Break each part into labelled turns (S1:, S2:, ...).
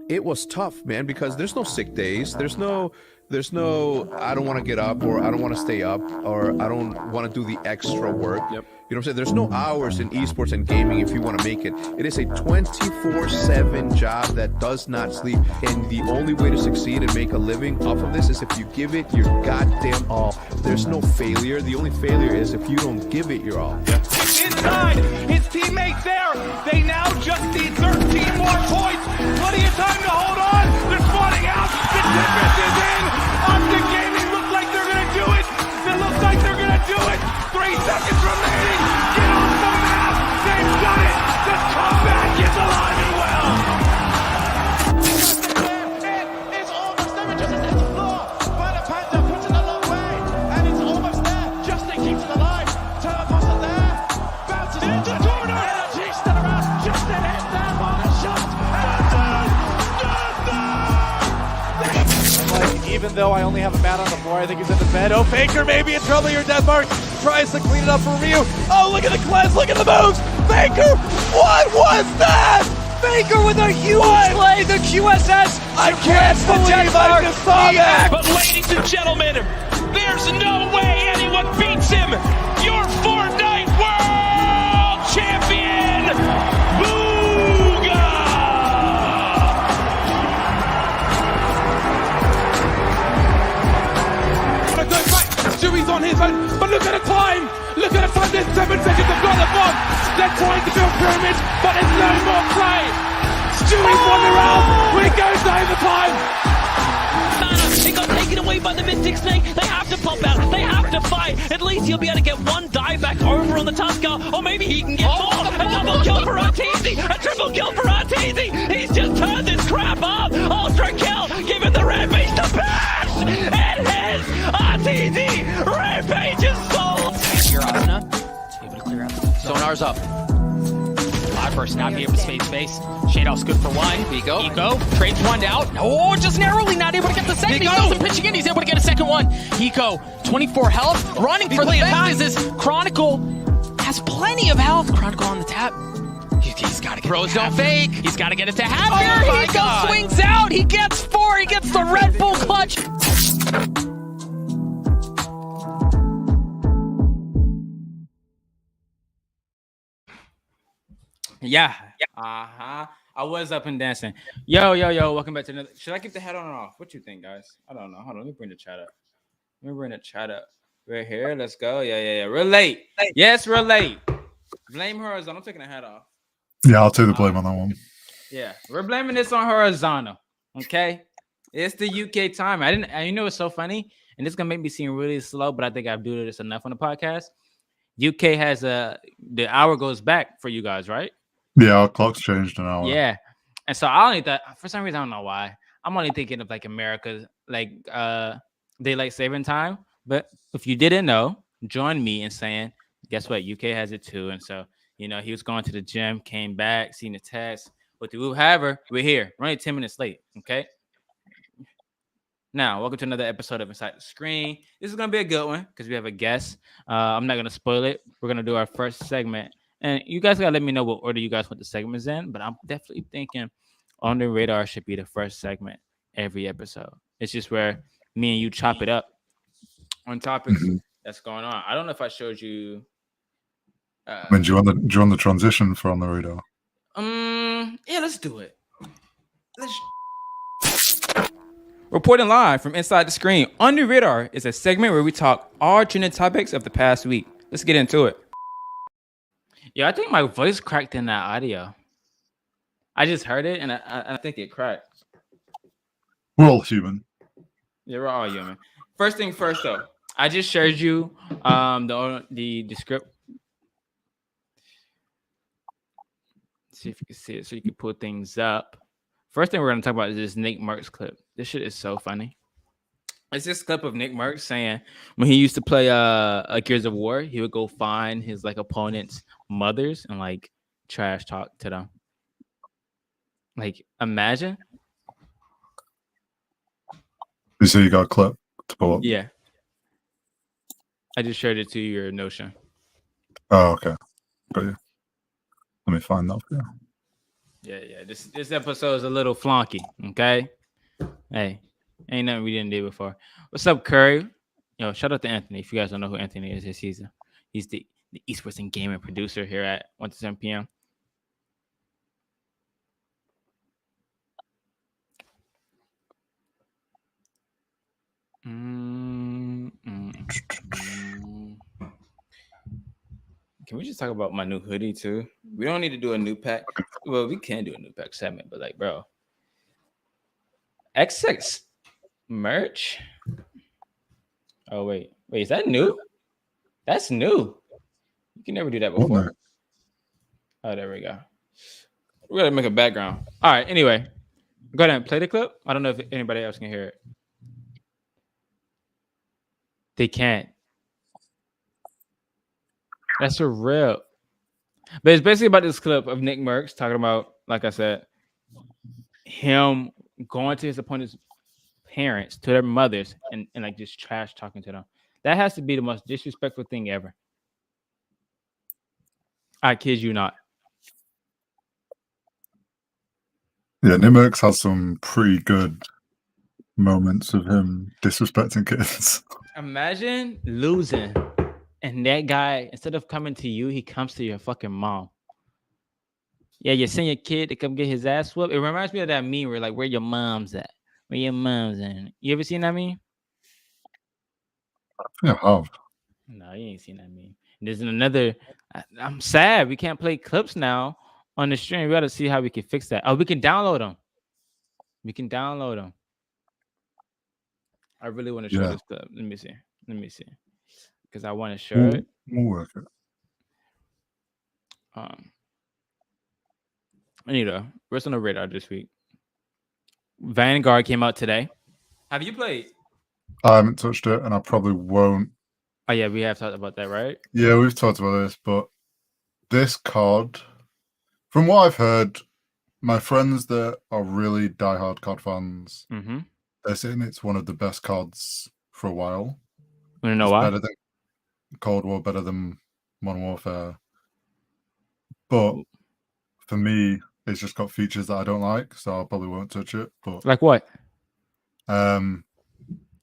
S1: it was tough, man, because there's no sick days. There's no I don't want to get up, or I don't want to stay up, or I don't want to do the extra work.
S2: Yep.
S1: You know what I'm saying? There's no hours in esports and gaming if you want to make it. It is a 24/7 job that does not sleep. And the only way to succeed and make a living off of this is if you give it your goddamn all. There's no failure. The only failure is if you don't give it your all.
S2: Yeah.
S3: Inside, his teammates there. They now just need 13 more points. Plenty of time to hold on. They're spawning out. The defense is in. Optic Gaming looks like they're going to do it. It looks like they're going to do it. 3 seconds remaining. Get off the map. They've done it. The comeback is alive and well.
S4: It is almost there. It just hits the floor. But the Panther puts it a long way. And it's almost there. Justin keeps it alive. Teleports it there. Bounces into the corner. He's still around. Justin hit there. What a shot.
S5: Even though I only have a bat on the floor, I think he's in the bed. Oh, Faker maybe in trouble here. Denmark tries to clean it up for Ryu. Oh, look at the cleanse. Look at the moves. Faker, what was that? Faker with a huge play. The QSS. I can't believe I just saw that.
S3: But ladies and gentlemen, there's no way anyone beats him. Your Fortnite World Champion, Booga! Stewie's on his own, but look at the time! Look at the time, there's 7 seconds to blow the bomb! They're trying to build pyramids, but there's no more play! Stewie's won the round! We go to overtime!
S6: It got taken away by the Mystic Snake. They have to pop out. They have to fight. At least he'll be able to get one dive back over on the Tusker, or maybe he can get more. A double kill for Arteezy. A triple kill for Arteezy. He's just turned this crap up. Ultra kill. Give it the Rampage to bash. It is Arteezy. Rampage is sold.
S7: Here, Asuna. Able to clear out. Sonar's up. Live first now here with space. Shadows good for one. Eco trades one out. Oh, just narrowly not able to get the second. He goes and pitching in. He's able to get a second one. Eco, 24 health. Running for the fence is this Chronicle. Has plenty of health. Chronicle on the tap. He's got to get Pros don't fake. He's got to get it to happen. Oh Eco swings out. He gets 4. He gets the Red Bull clutch.
S2: Yeah. I was up and dancing. Yo. Welcome back to another. Should I keep the head on or off? What you think, guys? I don't know. Hold on. Let me bring the chat up. We're here. Let's go. Yeah. Relate. Yes, relate. Blame Horizontal. I'm taking the hat off.
S8: Yeah, I'll take the blame on that one.
S2: Yeah, we're blaming this on Horizontal. Okay, it's the UK time. You know, it's so funny, and it's gonna make me seem really slow, but I think I've done this enough on the podcast. UK has the hour goes back for you guys, right?
S8: Yeah, our clock's changed an hour.
S2: Yeah, and so I only thought for some reason I don't know why I'm only thinking of like America's like daylight saving time. But if you didn't know, join me in saying, guess what? UK has it too, and so. You know, he was going to the gym, came back, seen the test. But however, we're here. We're only 10 minutes late, okay? Now, welcome to another episode of Inside the Screen. This is going to be a good one because we have a guest. I'm not going to spoil it. We're going to do our first segment. And you guys got to let me know what order you guys want the segments in. But I'm definitely thinking On the Radar should be the first segment every episode. It's just where me and you chop it up on topics that's going on. I don't know if I showed you...
S8: do you want the transition for On the Radar?
S2: Yeah, let's do it. Reporting live from Inside the Screen, On the Radar is a segment where we talk all trending topics of the past week. Let's get into it. Yeah, I think my voice cracked in that audio. I just heard it, and I think it cracked.
S8: We're all human.
S2: Yeah, we're all human. First thing first, though. I just shared you the script. See if you can see it so you can pull things up. First thing we're going to talk about is this Nick Merckx clip. This shit is so funny. It's this clip of Nick Merckx saying when he used to play Gears of War, he would go find his like opponent's mothers and like trash talk to them. Like, imagine.
S8: You say you got a clip to pull up?
S2: Yeah. I just shared it to your Notion.
S8: Oh, okay. Got you. Let me find that. Yeah.
S2: Yeah. This episode is a little flunky. Okay. Hey, ain't nothing we didn't do before. What's up, Curry? Yo, shout out to Anthony. If you guys don't know who Anthony is, he's the esports and gaming producer here at 1 to 7 p.m. Can we just talk about my new hoodie too? We don't need to do a new pack. Well, we can do a new pack segment, but like, bro, XX merch. Oh wait, is that new? That's new. You can never do that before. Oh, there we go. We're gonna make a background. All right. Anyway, go ahead and play the clip. I don't know if anybody else can hear it. They can't. That's for real. But it's basically about this clip of Nick Merckx talking about, like I said, him going to his opponent's parents, to their mothers, and like just trash talking to them. That has to be the most disrespectful thing ever. I kid you not.
S8: Yeah, Nimmerx has some pretty good moments of him disrespecting kids.
S2: Imagine losing, and that guy, instead of coming to you, he comes to your fucking mom. Yeah, you send your kid to come get his ass whooped. It reminds me of that meme where like, where your mom's at? Where your mom's at? You ever seen that meme?
S8: Yeah, I have.
S2: No, you ain't seen that meme. There's another. I'm sad we can't play clips now on the stream. We got to see how we can fix that. Oh, we can download them. We can download them. I really want to show this clip. Let me see. Because I want to show it.
S8: We'll work it.
S2: Anyway, what's on the radar this week? Vanguard came out today. Have you played?
S8: I haven't touched it, and I probably won't.
S2: Oh yeah, we have talked about that, right?
S8: Yeah, we've talked about this, but this COD, from what I've heard, my friends that are really diehard COD fans, they're saying it's one of the best CODs for a while.
S2: You know why?
S8: Better than Cold War, better than Modern Warfare. But for me, it's just got features that I don't like, so I probably won't touch it. But
S2: like what?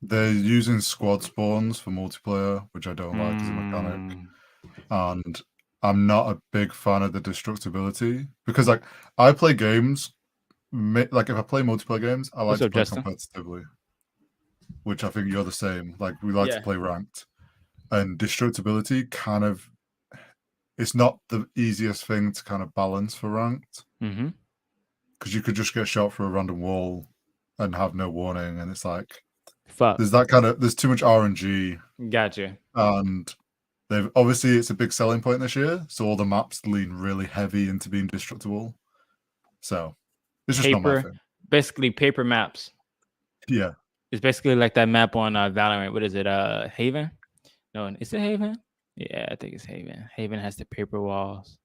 S8: They're using squad spawns for multiplayer, which I don't like as a mechanic. And I'm not a big fan of the destructibility because, like, I play games. Like, if I play multiplayer games, I like to play competitively, which I think you're the same. Like, we like to play ranked. And destructibility kind of, it's not the easiest thing to kind of balance for ranked. Because you could just get shot through a random wall and have no warning, and it's like,
S2: fuck.
S8: There's too much RNG.
S2: Gotcha.
S8: And they've obviously, it's a big selling point this year, so all the maps lean really heavy into being destructible. So it's just not my thing.
S2: Basically paper maps.
S8: Yeah.
S2: It's basically like that map on Valorant. What is it? Haven? No, is it Haven? Yeah, I think it's Haven. Haven has the paper walls.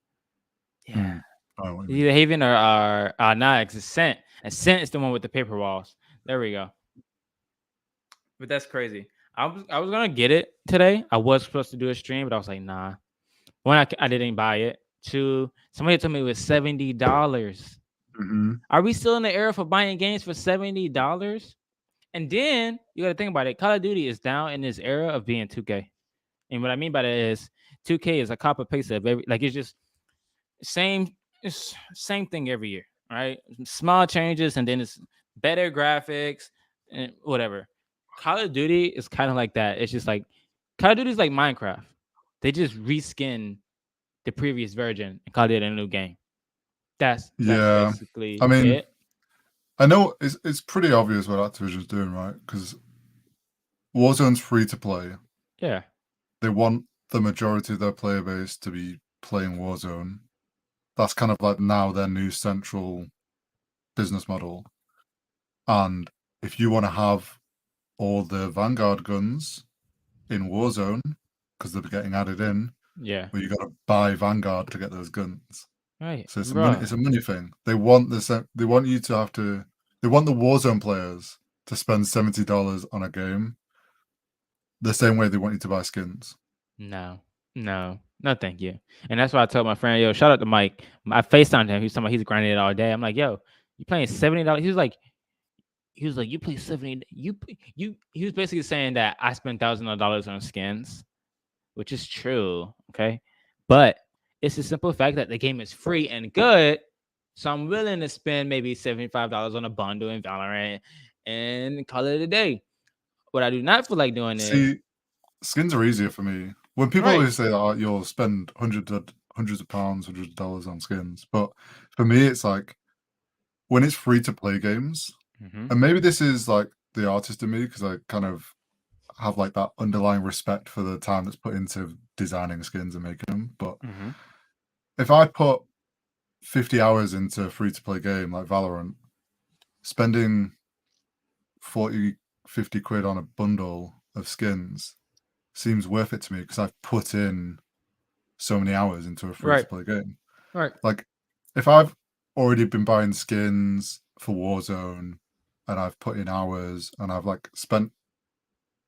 S2: Yeah. Either Haven or it's Ascent. Ascent is the one with the paper walls. There we go. But that's crazy. I was gonna get it today. I was supposed to do a stream, but I was like, nah. One, I didn't buy it. Two, somebody told me it was $70. Are we still in the era for buying games for $70? And then you got to think about it. Call of Duty is now in this era of being 2K. And what I mean by that is 2K is a copy paste of every, like, it's just same thing every year, right? Small changes, and then it's better graphics and whatever. Call of Duty is kind of like that. It's just like Call of Duty is like Minecraft. They just reskin the previous version and call it a new game. That's basically it.
S8: I know it's pretty obvious what Activision's doing, right? Because Warzone's free to play.
S2: Yeah.
S8: They want the majority of their player base to be playing Warzone. That's kind of like now their new central business model. And if you want to have all the Vanguard guns in Warzone, because they're getting added in, well, you got to buy Vanguard to get those guns.
S2: Right.
S8: So it's a money thing. They want They want you to have to. They want the Warzone players to spend $70 on a game. The same way they want you to buy skins.
S2: No. No, thank you. And that's why I told my friend, yo, shout out to Mike. I FaceTimed him. He's talking about he's grinding it all day. I'm like, yo, you playing $70? He was like, you play 70. He was basically saying that I spend thousands of dollars on skins, which is true. Okay. But it's the simple fact that the game is free and good. So I'm willing to spend maybe $75 on a bundle in Valorant and call it a day. What I do not feel like doing is
S8: See, skins are easier for me. When people
S2: Right.
S8: always say that you'll spend hundreds of pounds, $100 on skins, but for me, it's like when it's free to play games,
S2: Mhm.
S8: and maybe this is like the artist in me because I kind of have like that underlying respect for the time that's put into designing skins and making them. But
S2: Mhm.
S8: if I put 50 hours into a free to play game like Valorant, spending 40, 50 quid on a bundle of skins seems worth it to me because I've put in so many hours into a free to play game.
S2: Right.
S8: Like if I've already been buying skins for Warzone and I've put in hours and I've like spent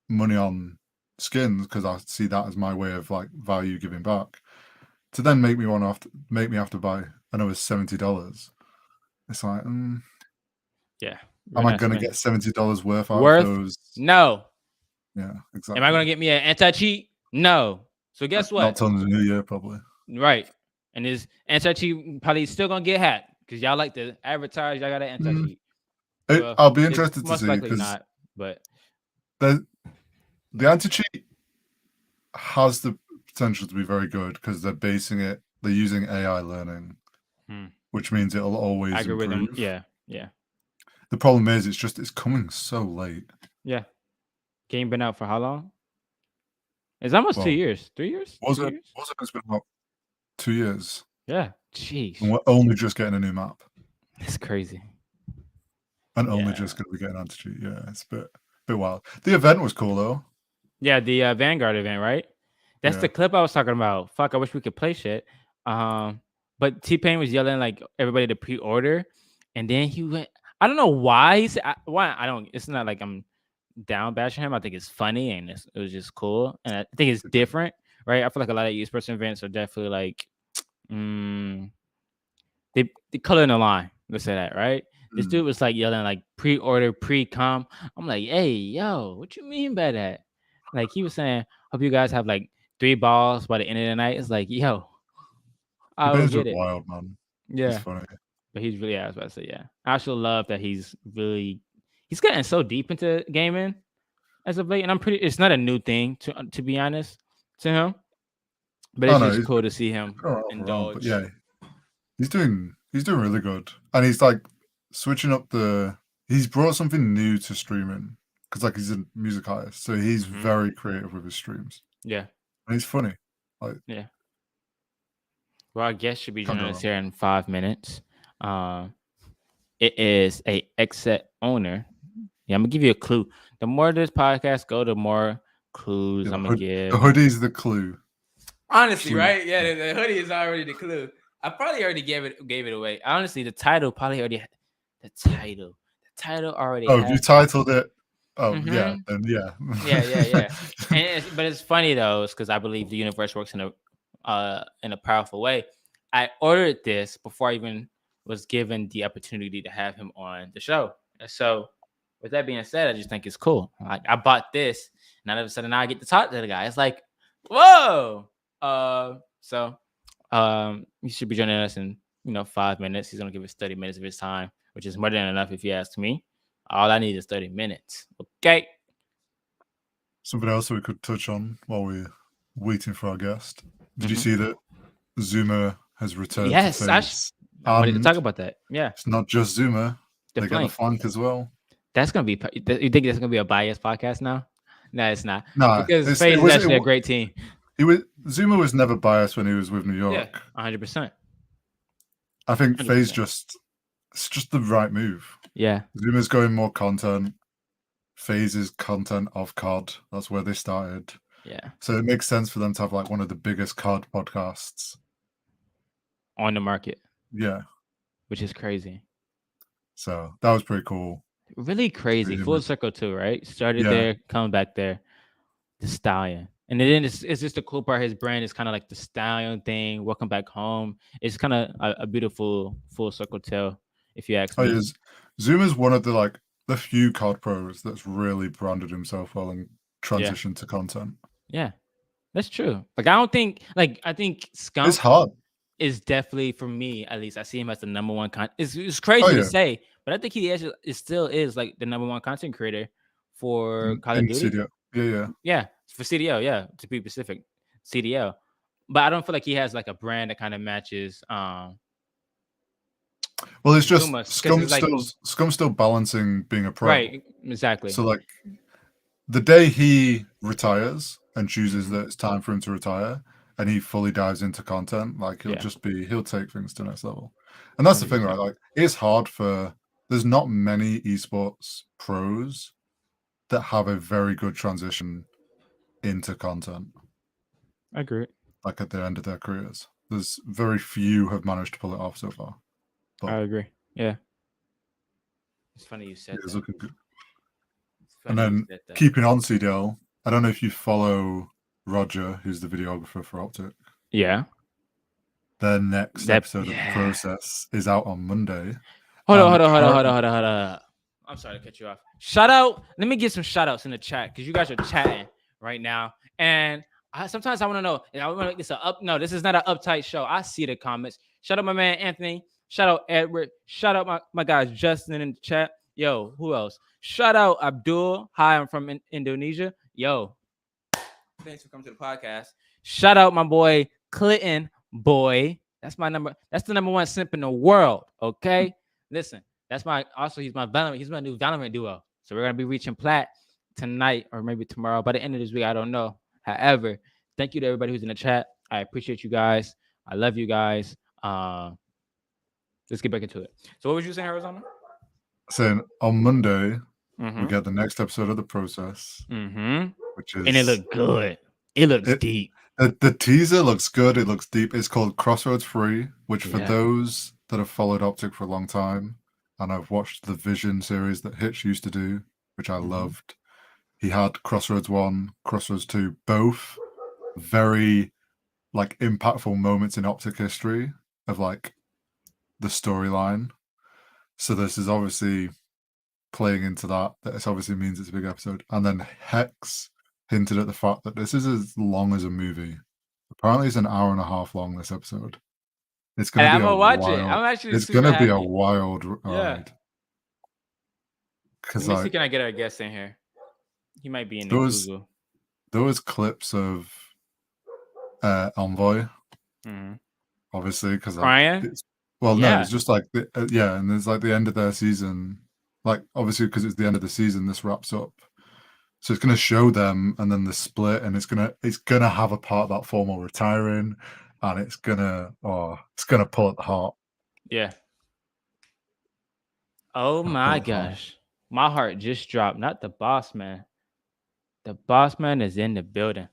S8: money on skins because I see that as my way of like value giving back, to then make me have to buy another $70. It's like,
S2: Yeah.
S8: am I going to get $70 worth out of those?
S2: No.
S8: Yeah, exactly.
S2: Am I gonna get me an anti-cheat? No. So guess what?
S8: Not till the new year, probably.
S2: Right. And this anti-cheat probably still gonna get hacked because y'all like to advertise. Y'all got an anti-cheat. Well,
S8: I'll be interested to
S2: most
S8: see
S2: likely
S8: because
S2: not. But
S8: the anti-cheat has the potential to be very good because they're using AI learning, which means it'll always
S2: algorithm.
S8: improve.
S2: Yeah.
S8: The problem is it's coming so late.
S2: Yeah. Game been out for how long? It's almost 2 years. 3 years?
S8: Was
S2: 2
S8: it?
S2: years?
S8: It's been about 2 years.
S2: Yeah. Jeez.
S8: And we're only just getting a new map.
S2: That's crazy.
S8: And only just going to be getting anti-cheat. Yeah, it's a bit wild. The event was cool though.
S2: Yeah, the Vanguard event, right? That's the clip I was talking about. Fuck, I wish we could play shit. But T-Pain was yelling like everybody to pre-order, and then he went. I don't know why he said why. I don't. It's not like I'm down bashing him. I think it's funny and it was just cool, and I think it's different, right? I feel like a lot of esports events are definitely like, they color in the line. Let's say that, right? This dude was like yelling like pre-order, pre-com. I'm like, hey, yo, what you mean by that? Like he was saying, hope you guys have like 3 balls by the end of the night. It's like, yo, I don't get it.
S8: Wild, man.
S2: Yeah,
S8: it's funny.
S2: But he's really, I was about to say, yeah. I actually love that he's getting so deep into gaming as of late, and it's not a new thing to be honest to him, but it's just cool to see him indulge.
S8: But yeah, he's doing really good, and he's like switching up he's brought something new to streaming because like he's a music artist, so he's very creative with his streams.
S2: Yeah,
S8: and he's funny.
S2: Yeah. Well, our guest should be joining us here in 5 minutes. It is a XSET owner. Yeah, I'm gonna give you a clue. The more this podcast go, the more clues I'm gonna give.
S8: The hoodie's the clue.
S2: Honestly, right? Yeah, the hoodie is already the clue. I probably already gave it away. Honestly, the title probably already. The title already.
S8: Oh, you titled it. Oh, yeah, then
S2: yeah. But it's funny though, because I believe the universe works in a powerful way. I ordered this before I even was given the opportunity to have him on the show. And so, with that being said, I just think it's cool. Like I bought this, and all of a sudden now I get to talk to the guy. It's like, whoa. So he should be joining us in 5 minutes. He's gonna give us 30 minutes of his time, which is more than enough if you ask me. All I need is 30 minutes. Okay.
S8: Something else that we could touch on while we're waiting for our guest. Did you see that Zuma has returned?
S2: Yes, I wanted to talk about that. Yeah.
S8: It's not just Zuma. They got the flank as well.
S2: That's going to be... You think that's going to be a biased podcast now? No, it's not.
S8: No.
S2: Because FaZe is actually a great team.
S8: Zuma was never biased when he was with New York.
S2: Yeah, 100%.
S8: I think FaZe it's just the right move.
S2: Yeah.
S8: Zuma's going more content. FaZe's content of COD. That's where they started.
S2: Yeah.
S8: So it makes sense for them to have like one of the biggest COD podcasts
S2: on the market.
S8: Yeah.
S2: Which is crazy.
S8: So that was pretty cool.
S2: Really crazy. Full circle too, right? Started there, coming back there. The Stallion. And then it's just the cool part. His brand is kind of like the stallion thing. Welcome back home. It's kind of a beautiful full circle tale, if you ask
S8: Oh,
S2: me.
S8: yes. Zuma's one of the few COD pros that's really branded himself well and transitioned to content.
S2: Yeah, that's true. Like I think Skunk
S8: It's hard.
S2: is definitely, for me at least, I see him as the number one it's crazy to say, but I think he actually still is like the number one content creator for Call of Duty.
S8: CDL.
S2: Yeah, for CDL, yeah, to be specific, CDL. But I don't feel like he has like a brand that kind of matches.
S8: Well, it's just
S2: Zuma's, 'cause
S8: Scum's
S2: it's like,
S8: Scum's still balancing being a pro.
S2: right, exactly.
S8: So like the day he retires and chooses that it's time for him to retire and he fully dives into content, like he'll take things to the next level. And that's the thing, right? Like it's hard there's not many esports pros that have a very good transition into content.
S2: I agree.
S8: Like at the end of their careers. There's very few have managed to pull it off so far. But
S2: I agree. Yeah. It's funny you said
S8: it's
S2: that.
S8: looking good. And then keeping on CDL, I don't know if you follow Roger, who's the videographer for Optic.
S2: Yeah.
S8: Their next episode of the process is out on Monday.
S2: Hold on. I'm sorry to cut you off. Shout out. Let me get some shout outs in the chat because you guys are chatting right now. And sometimes I want to know. And I want to make this No, this is not an uptight show. I see the comments. Shout out my man Anthony. Shout out Edward. Shout out my guys Justin in the chat. Yo, who else? Shout out Abdul. Hi, I'm from Indonesia. Yo, thanks for coming to the podcast. Shout out my boy Clinton. Boy, that's my number. That's the number one simp in the world. Okay, listen. He's my Valorant. He's my new Valorant duo. So we're gonna be reaching plat tonight or maybe tomorrow. By the end of this week, I don't know. However, thank you to everybody who's in the chat. I appreciate you guys. I love you guys. Let's get back into it. So what was you saying, Arizona?
S8: Saying on Monday, we get the next episode of the process, which is,
S2: and it looked good. It looks deep.
S8: The teaser looks good. It looks deep. It's called Crossroads 3, which for those that have followed Optic for a long time, and I've watched the Vision series that Hitch used to do, which I loved. He had Crossroads 1, Crossroads 2, both very like impactful moments in Optic history of like the storyline. So this is obviously playing into that. This obviously means it's a big episode. And then Hex hinted at the fact that this is as long as a movie. Apparently it's an hour and a half long, this episode. It's going to be It's going to be a wild ride.
S2: Let me see, can I get our guest in here? He might be in Google.
S8: There was clips of Envoy, obviously, because
S2: Brian.
S8: No, it's just like and there's like the end of their season, like obviously because it's the end of the season, this wraps up. So it's going to show them, and then the split, and it's gonna have a part about Formal retiring, and it's gonna pull at the heart.
S2: Yeah. Oh my gosh, my heart just dropped. Not the boss man. The boss man is in the building.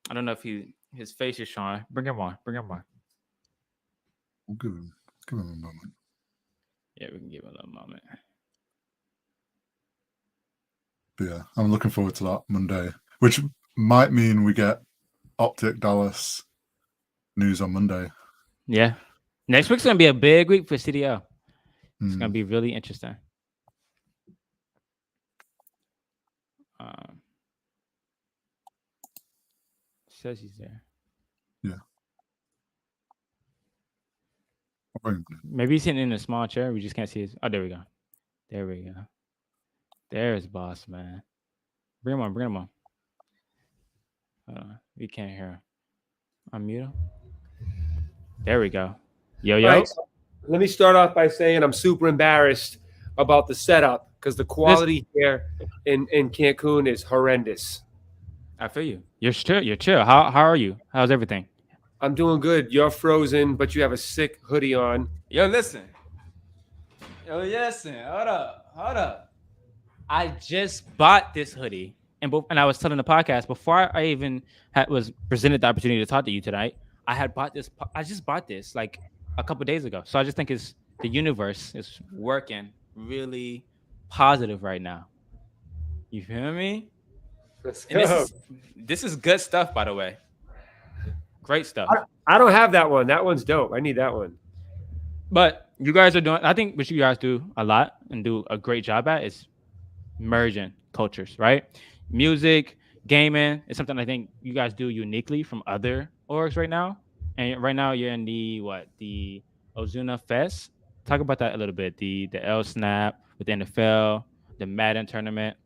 S2: I don't know if his face is showing. Bring him on.
S8: We'll give him a moment.
S2: Yeah, we can give him a little moment.
S8: But yeah, I'm looking forward to that Monday, which might mean we get Optic Dallas news on Monday.
S2: Yeah. Next week's going to be a big week for CDL. It's going to be really interesting. Says he's there.
S8: Yeah.
S2: Maybe he's sitting in a small chair. We just can't see his. Oh, there we go. There's boss man. Bring him on. We can't hear him. Unmute him. There we go. Yo.
S9: Right, so let me start off by saying I'm super embarrassed about the setup because the quality here in Cancun is horrendous.
S2: I feel you. You're chill. How are you? How's everything?
S9: I'm doing good. You're frozen, but you have a sick hoodie on.
S2: Yo, listen. Hold up. I just bought this hoodie, and I was telling the podcast before I even was presented the opportunity to talk to you tonight. I just bought this like a couple days ago. So I just think the universe is working really positive right now. You feel me?
S9: Let's
S2: And
S9: go.
S2: this is good stuff, by the way. Great stuff.
S9: I don't have that one. That one's dope. I need that one.
S2: But you guys are doing, I think what you guys do a lot and do a great job at is merging cultures, right? Music, gaming is something I think you guys do uniquely from other orgs right now. And right now you're in the Ozuna Fest. Talk about that a little bit. The L Snap with the NFL, the Madden tournament.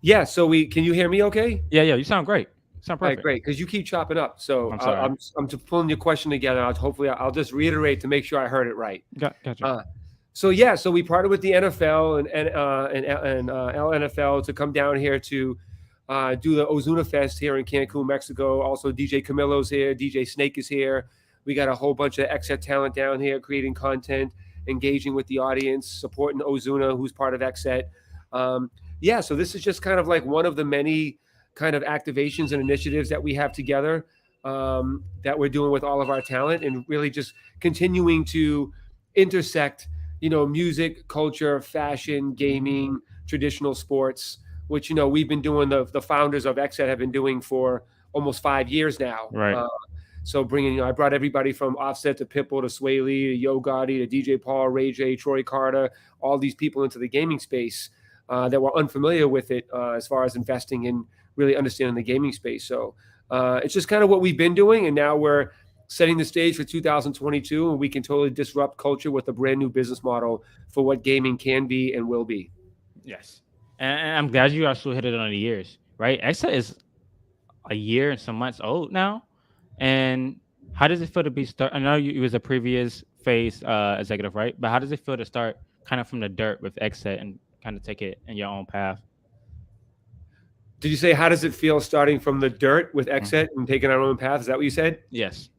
S9: Yeah. So can you hear me? Okay.
S2: Yeah, you sound great. Sound
S9: All right,
S2: perfect.
S9: great. Because you keep chopping up. So
S2: I'm sorry.
S9: I'm just pulling your question together. Hopefully I'll just reiterate to make sure I heard it right.
S2: Gotcha.
S9: So we partnered with the NFL and LNFL to come down here to do the Ozuna Fest here in Cancun, Mexico. Also, DJ Camilo's here. DJ Snake is here. We got a whole bunch of XSET talent down here creating content, engaging with the audience, supporting Ozuna, who's part of XSET. So this is just kind of like one of the many kind of activations and initiatives that we have together that we're doing with all of our talent, and really just continuing to intersect, music, culture, fashion, gaming, traditional sports, which, we've been doing, the founders of XSET have been doing for almost 5 years now.
S2: Right.
S9: So I brought everybody from Offset to Pitbull to Sway Lee to Yo Gotti to DJ Paul, Ray J, Troy Carter, all these people into the gaming space that were unfamiliar with it as far as investing in really understanding the gaming space. So it's just kind of what we've been doing. And now we're setting the stage for 2022, and we can totally disrupt culture with a brand new business model for what gaming can be and will be.
S2: Yes. And I'm glad you also hit it on the years, right? XSET is a year and some months old now. And how does it feel to be I know you was a previous phase executive, right? But how does it feel to start kind of from the dirt with XSET and kind of take it in your own path?
S9: Did you say, how does it feel starting from the dirt with XSET and taking our own path? Is that what you said?
S2: Yes.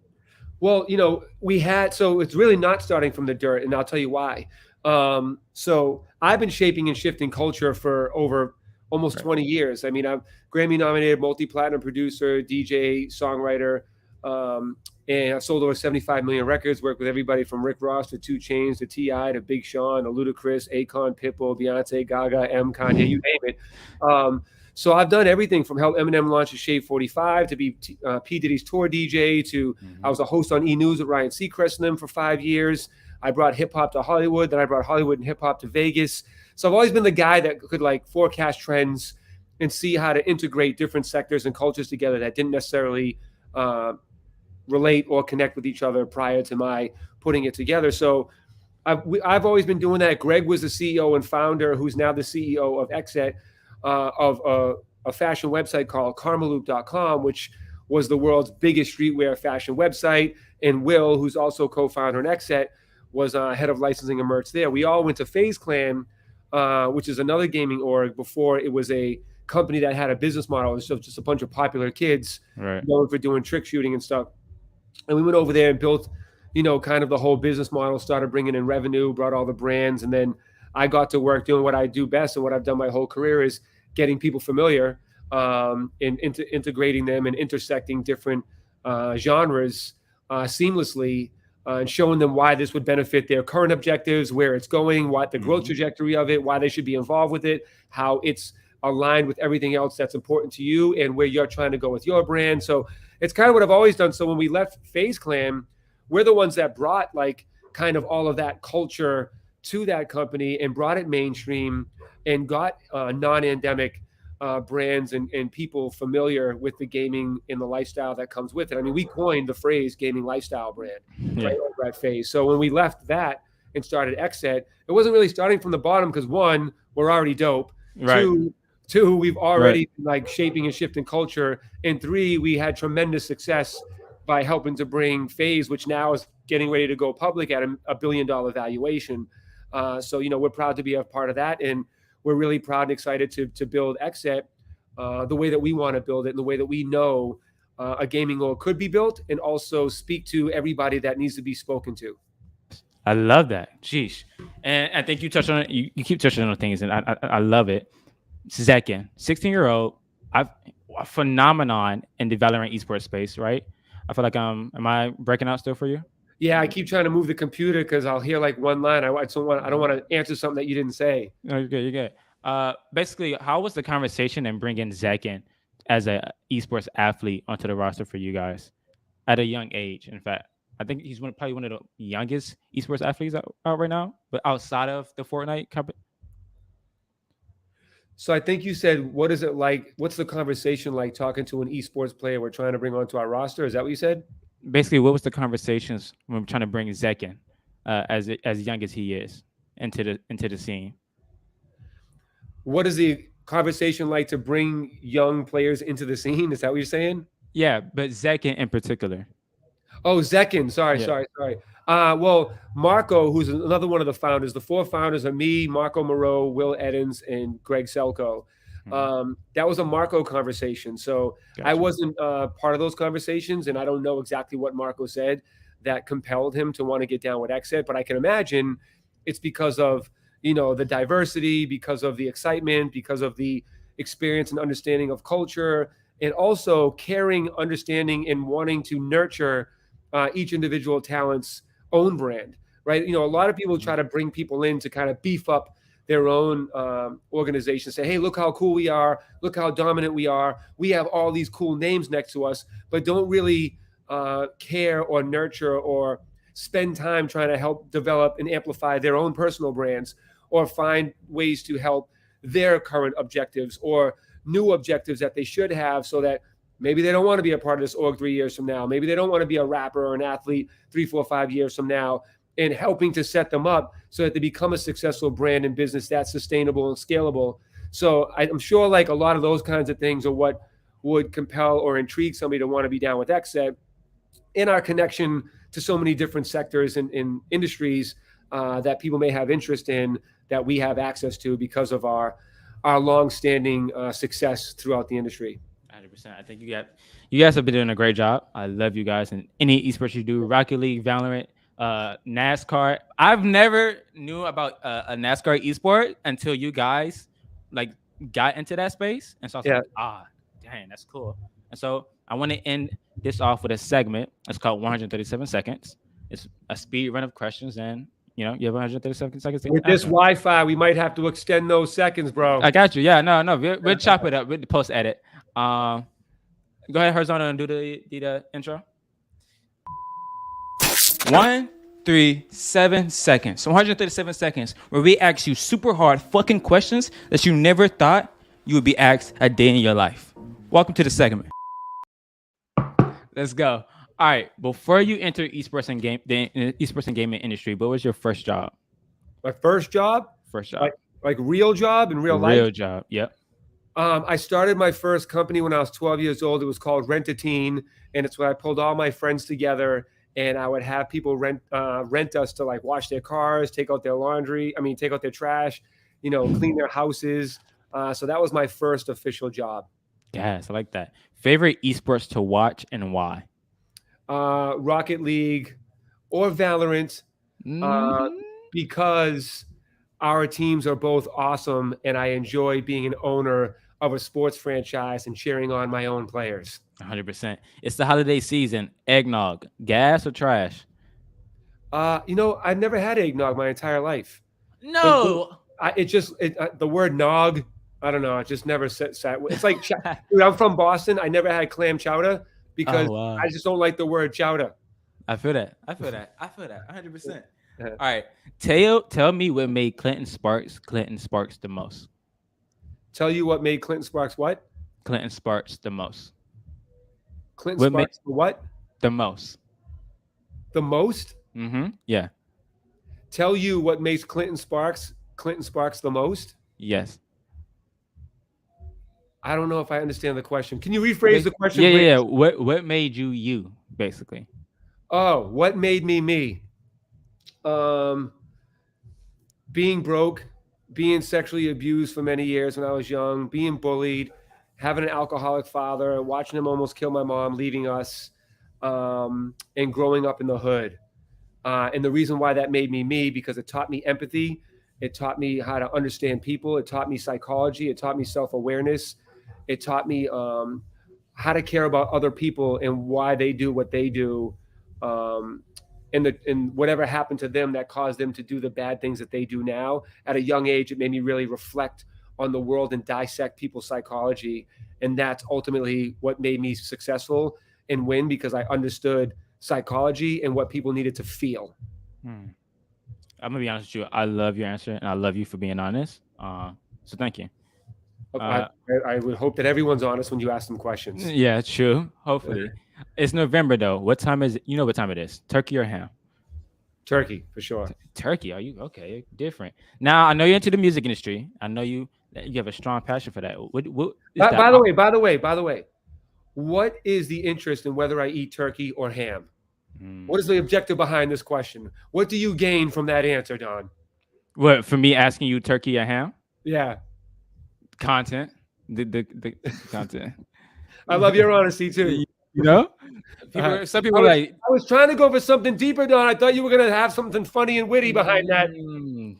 S9: Well, so it's really not starting from the dirt, and I'll tell you why. So I've been shaping and shifting culture for over almost 20 years. I mean, I'm Grammy-nominated multi-platinum producer, DJ, songwriter, and I've sold over 75 million records, worked with everybody from Rick Ross to 2 Chainz to T.I. to Big Sean to Ludacris, Akon, Pitbull, Beyonce, Gaga, Kanye, you name it. So I've done everything from help Eminem launch his Shave 45 to be P. Diddy's tour DJ to I was a host on E! News with Ryan Seacrest and them for 5 years. I brought hip hop to Hollywood. Then I brought Hollywood and hip hop to Vegas. So I've always been the guy that could forecast trends and see how to integrate different sectors and cultures together that didn't necessarily relate or connect with each other prior to my putting it together. So I've always been doing that. Greg was the CEO and founder, who's now the CEO of XSET, of a fashion website called karmaloop.com, which was the world's biggest streetwear fashion website. And Will, who's also co-founder in XSET, was head of licensing and merch there. We all went to FaZe Clan, which is another gaming org, before it was a company that had a business model. It was just a bunch of popular kids known for doing trick shooting and stuff. And we went over there and built, kind of the whole business model, started bringing in revenue, brought all the brands. And then I got to work doing what I do best, and what I've done my whole career is getting people familiar and integrating them and intersecting different genres seamlessly and showing them why this would benefit their current objectives, where it's going, what the growth trajectory of it, why they should be involved with it, how it's aligned with everything else that's important to you, and where you're trying to go with your brand. So it's kind of what I've always done. So when we left FaZe Clan, we're the ones that brought kind of all of that culture to that company and brought it mainstream and got non-endemic brands and people familiar with the gaming and the lifestyle that comes with it. I mean, we coined the phrase gaming lifestyle brand right over at FaZe. So when we left that and started XSET, it wasn't really starting from the bottom, because 1, we're already dope.
S2: Right.
S9: Two, we've already shaping and shifting culture. And 3, we had tremendous success by helping to bring FaZe, which now is getting ready to go public at a $1 billion valuation. So, we're proud to be a part of that. And we're really proud and excited to build XSET the way that we want to build it, and the way that we know a gaming org could be built, and also speak to everybody that needs to be spoken to.
S2: I love that. Jeez. And I think you touched on it. You keep touching on things, and I love it. Zekin, 16-year-old, a phenomenon in the Valorant esports space, right? I feel like am I breaking out still for you?
S9: Yeah, I keep trying to move the computer because I'll hear one line. I don't want to answer something that you didn't say.
S2: No, you're good. Basically, how was the conversation and bringing Zach in as a esports athlete onto the roster for you guys at a young age? In fact, I think he's probably one of the youngest esports athletes out right now, but outside of the Fortnite company.
S9: So I think you said, what is it like? What's the conversation like talking to an esports player we're trying to bring onto our roster? Is that what you said?
S2: Basically, what was the conversations when we're trying to bring Zach in, as young as he is, into the scene?
S9: What is the conversation like to bring young players into the scene? Is that what you're saying?
S2: Yeah, but Zekin in particular.
S9: Oh, Zekin. Sorry.
S2: Yeah.
S9: Well, Marco, who's another one of the founders, the 4 founders are me, Marco Moreau, Will Eddins, and Greg Selko. That was a Marco conversation. So
S2: Gotcha.
S9: I wasn't part of those conversations, and I don't know exactly what Marco said that compelled him to want to get down with XSET, but I can imagine it's because of, the diversity, because of the excitement, because of the experience and understanding of culture, and also caring, understanding, and wanting to nurture each individual talent's own brand, right? A lot of people try to bring people in to kind of beef up their own organization, say, hey, look how cool we are, look how dominant we are, we have all these cool names next to us, but don't really care or nurture or spend time trying to help develop and amplify their own personal brands, or find ways to help their current objectives or new objectives that they should have, so that maybe they don't want to be a part of this org 3 years from now. Maybe they don't want to be a rapper or an athlete 3, 4, 5 years from now, and helping to set them up so that they become a successful brand and business that's sustainable and scalable. So I'm sure like a lot of those kinds of things are what would compel or intrigue somebody to want to be down with XSET, in our connection to so many different sectors and in industries that people may have interest in, that we have access to because of our long-standing success throughout the industry.
S2: 100%. I think you guys have been doing a great job. I love you guys, and any esports you do, Rocket League, Valorant, NASCAR. I've never knew about a NASCAR esport until you guys like got into that space, and so I was like, dang, that's cool. And so I want to end this off with a segment. It's called 137 seconds. It's a speed run of questions, and you have 137 seconds.
S9: With this Wi-Fi, we might have to extend those seconds, bro.
S2: I got you. Yeah, no, we'll chop it up with the post edit. Go ahead, Horizontal, and do the intro. 137 seconds. So 137 seconds where we ask you super hard fucking questions that you never thought you would be asked a day in your life. Welcome to the segment. Let's go. All right. Before you enter the esports and gaming industry, what was your first job?
S9: My first job? Like real job in real life?
S2: Real job. Yep.
S9: I started my first company when I was 12 years old. It was called Rent-A-Teen, and it's when I pulled all my friends together, and I would have people rent us to like wash their cars, take out their take out their trash, clean their houses. So that was my first official job.
S2: Yes, I like that. Favorite esports to watch and why?
S9: Rocket League or Valorant, because our teams are both awesome, and I enjoy being an owner of a sports franchise and cheering on my own players.
S2: 100%. It's the holiday season. Eggnog, gas or trash?
S9: I've never had eggnog my entire life.
S2: No,
S9: the word nog, I don't know. It just never sat. It's like, dude, I'm from Boston. I never had clam chowder because I just don't like the word chowder.
S2: I feel that. 100%. All right. Tell me what made Clinton Sparks the most.
S9: Tell you what made Clinton Sparks what?
S2: Clinton Sparks the most.
S9: Clinton Sparks what?
S2: The most.
S9: The most?
S2: Mm-hmm. Yeah.
S9: Tell you what makes Clinton Sparks the most?
S2: Yes.
S9: I don't know if I understand the question. Can you rephrase the question?
S2: Yeah. What made you basically?
S9: Oh, what made me? Being broke, being sexually abused for many years when I was young, being bullied, having an alcoholic father, watching him almost kill my mom, leaving us, and growing up in the hood. And the reason why that made me, because it taught me empathy. It taught me how to understand people. It taught me psychology. It taught me self-awareness. It taught me how to care about other people and why they do what they do. And whatever happened to them that caused them to do the bad things that they do now. At a young age, it made me really reflect on the world and dissect people's psychology. And that's ultimately what made me successful and win, because I understood psychology and what people needed to feel.
S2: I'm gonna be honest with you. I love your answer, and I love you for being honest. So thank you.
S9: I would hope that everyone's honest when you ask them questions.
S2: Yeah, true. Hopefully, it's November though. What time is it? You know what time it is? Turkey or ham?
S9: Turkey, for sure.
S2: Turkey. Are you okay? Different. Now I know you're into the music industry. I know you have a strong passion for that. What is that?
S9: By the way, what is the interest in whether I eat turkey or ham? What is the objective behind this question? What do you gain from that answer, Don?
S2: What, for me asking you turkey or ham?
S9: Yeah.
S2: Content. The content.
S9: I love your honesty too.
S2: You know? Some people I
S9: was trying to go for something deeper, Don. I thought you were gonna have something funny and witty behind that.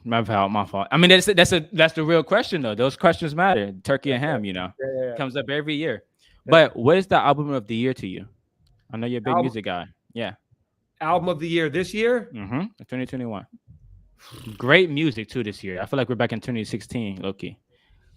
S2: My fault. I mean, that's the real question though. Those questions matter. Turkey and ham, you know, comes up every year. Yeah. But what is the album of the year to you? I know you're a big music guy. Yeah.
S9: Album of the year this year?
S2: 2021. Great music too this year. I feel like we're back in 2016, low-key.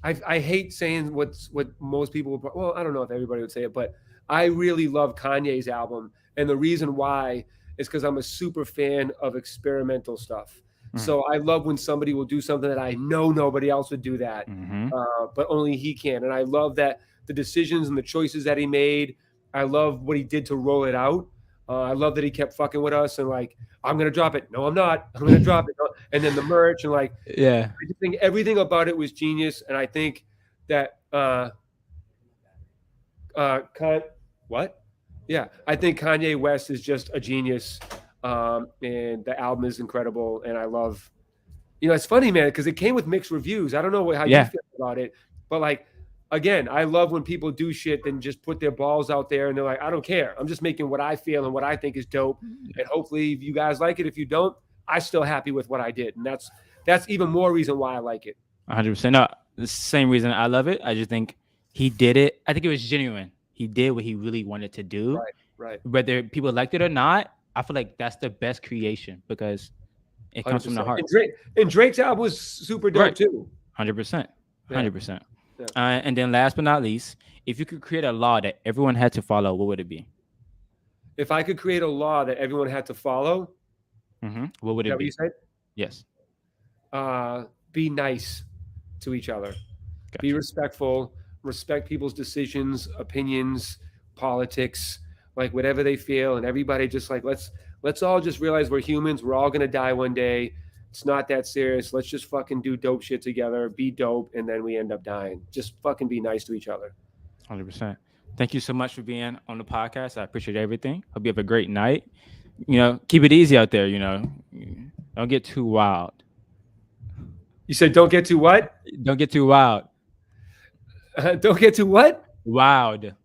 S9: I hate saying what most people would, well, I don't know if everybody would say it, but I really love Kanye's album. And the reason why is because I'm a super fan of experimental stuff. So I love when somebody will do something that I know nobody else would do that, but only he can. And I love that the decisions and the choices that he made. I love what he did to roll it out. I love that he kept fucking with us and like, I'm going to drop it. No, I'm not. I'm going to drop it. And then the merch and like, I just think everything about it was genius. And I think that, I think Kanye West is just a genius. And the album is incredible. And I love, it's funny, man, because it came with mixed reviews. I don't know how you feel about it, but like, again, I love when people do shit and just put their balls out there and they're like, I don't care. I'm just making what I feel and what I think is dope. And hopefully you guys like it. If you don't, I'm still happy with what I did. And that's even more reason why I like it.
S2: 100%. No, the same reason I love it. I just think he did it. I think it was genuine. He did what he really wanted to do.
S9: Right.
S2: Whether people liked it or not, I feel like that's the best creation because it comes
S9: 100%.
S2: from the heart.
S9: And Drake's album was super dope too.
S2: 100%. 100%. Yeah. And then last but not least, if you could create a law that everyone had to follow, what would it be?
S9: If I could create a law that everyone had to follow,
S2: what would it be?
S9: What you said?
S2: Yes.
S9: Be nice to each other.
S2: Gotcha.
S9: Be respectful. Respect people's decisions, opinions, politics, like whatever they feel. And everybody just like, let's all just realize we're humans. We're all going to die one day. It's not that serious. Let's just fucking do dope shit together, be dope, and then we end up dying. Just fucking be nice to each other.
S2: 100%. Thank you so much for being on the podcast. I appreciate everything. Hope you have a great night. Keep it easy out there, Don't get too wild.
S9: You said don't get too what?
S2: Don't get too wild.
S9: Don't get too what?
S2: Wild. Crazy.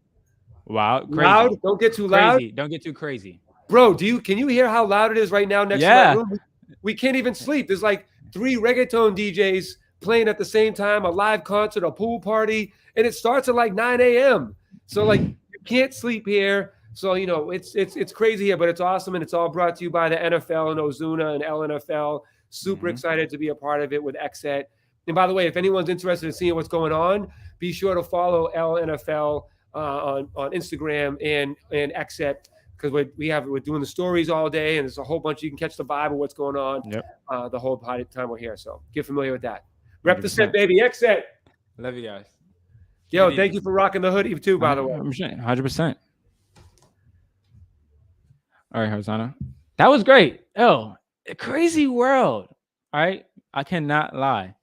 S9: Loud? Don't get too loud?
S2: Crazy. Don't get too crazy.
S9: Bro, can you hear how loud it is right now next to my room? We can't even sleep. There's like 3 reggaeton DJs playing at the same time, a live concert, a pool party, and it starts at like 9 a.m. So like you can't sleep here. So it's crazy here, but it's awesome, and it's all brought to you by the NFL and Ozuna and LNFL. Super excited to be a part of it with XSET. And by the way, if anyone's interested in seeing what's going on, be sure to follow LNFL on Instagram and XSET. Because we're doing the stories all day, and there's a whole bunch. You can catch the vibe of what's going on the whole time we're here. So get familiar with that. Rep the set, baby. XSET.
S2: Love you guys.
S9: Yo, thank you for rocking the hoodie too, by the way.
S2: 100%. All right, Hosanna. That was great. Oh, a crazy world. All right. I cannot lie.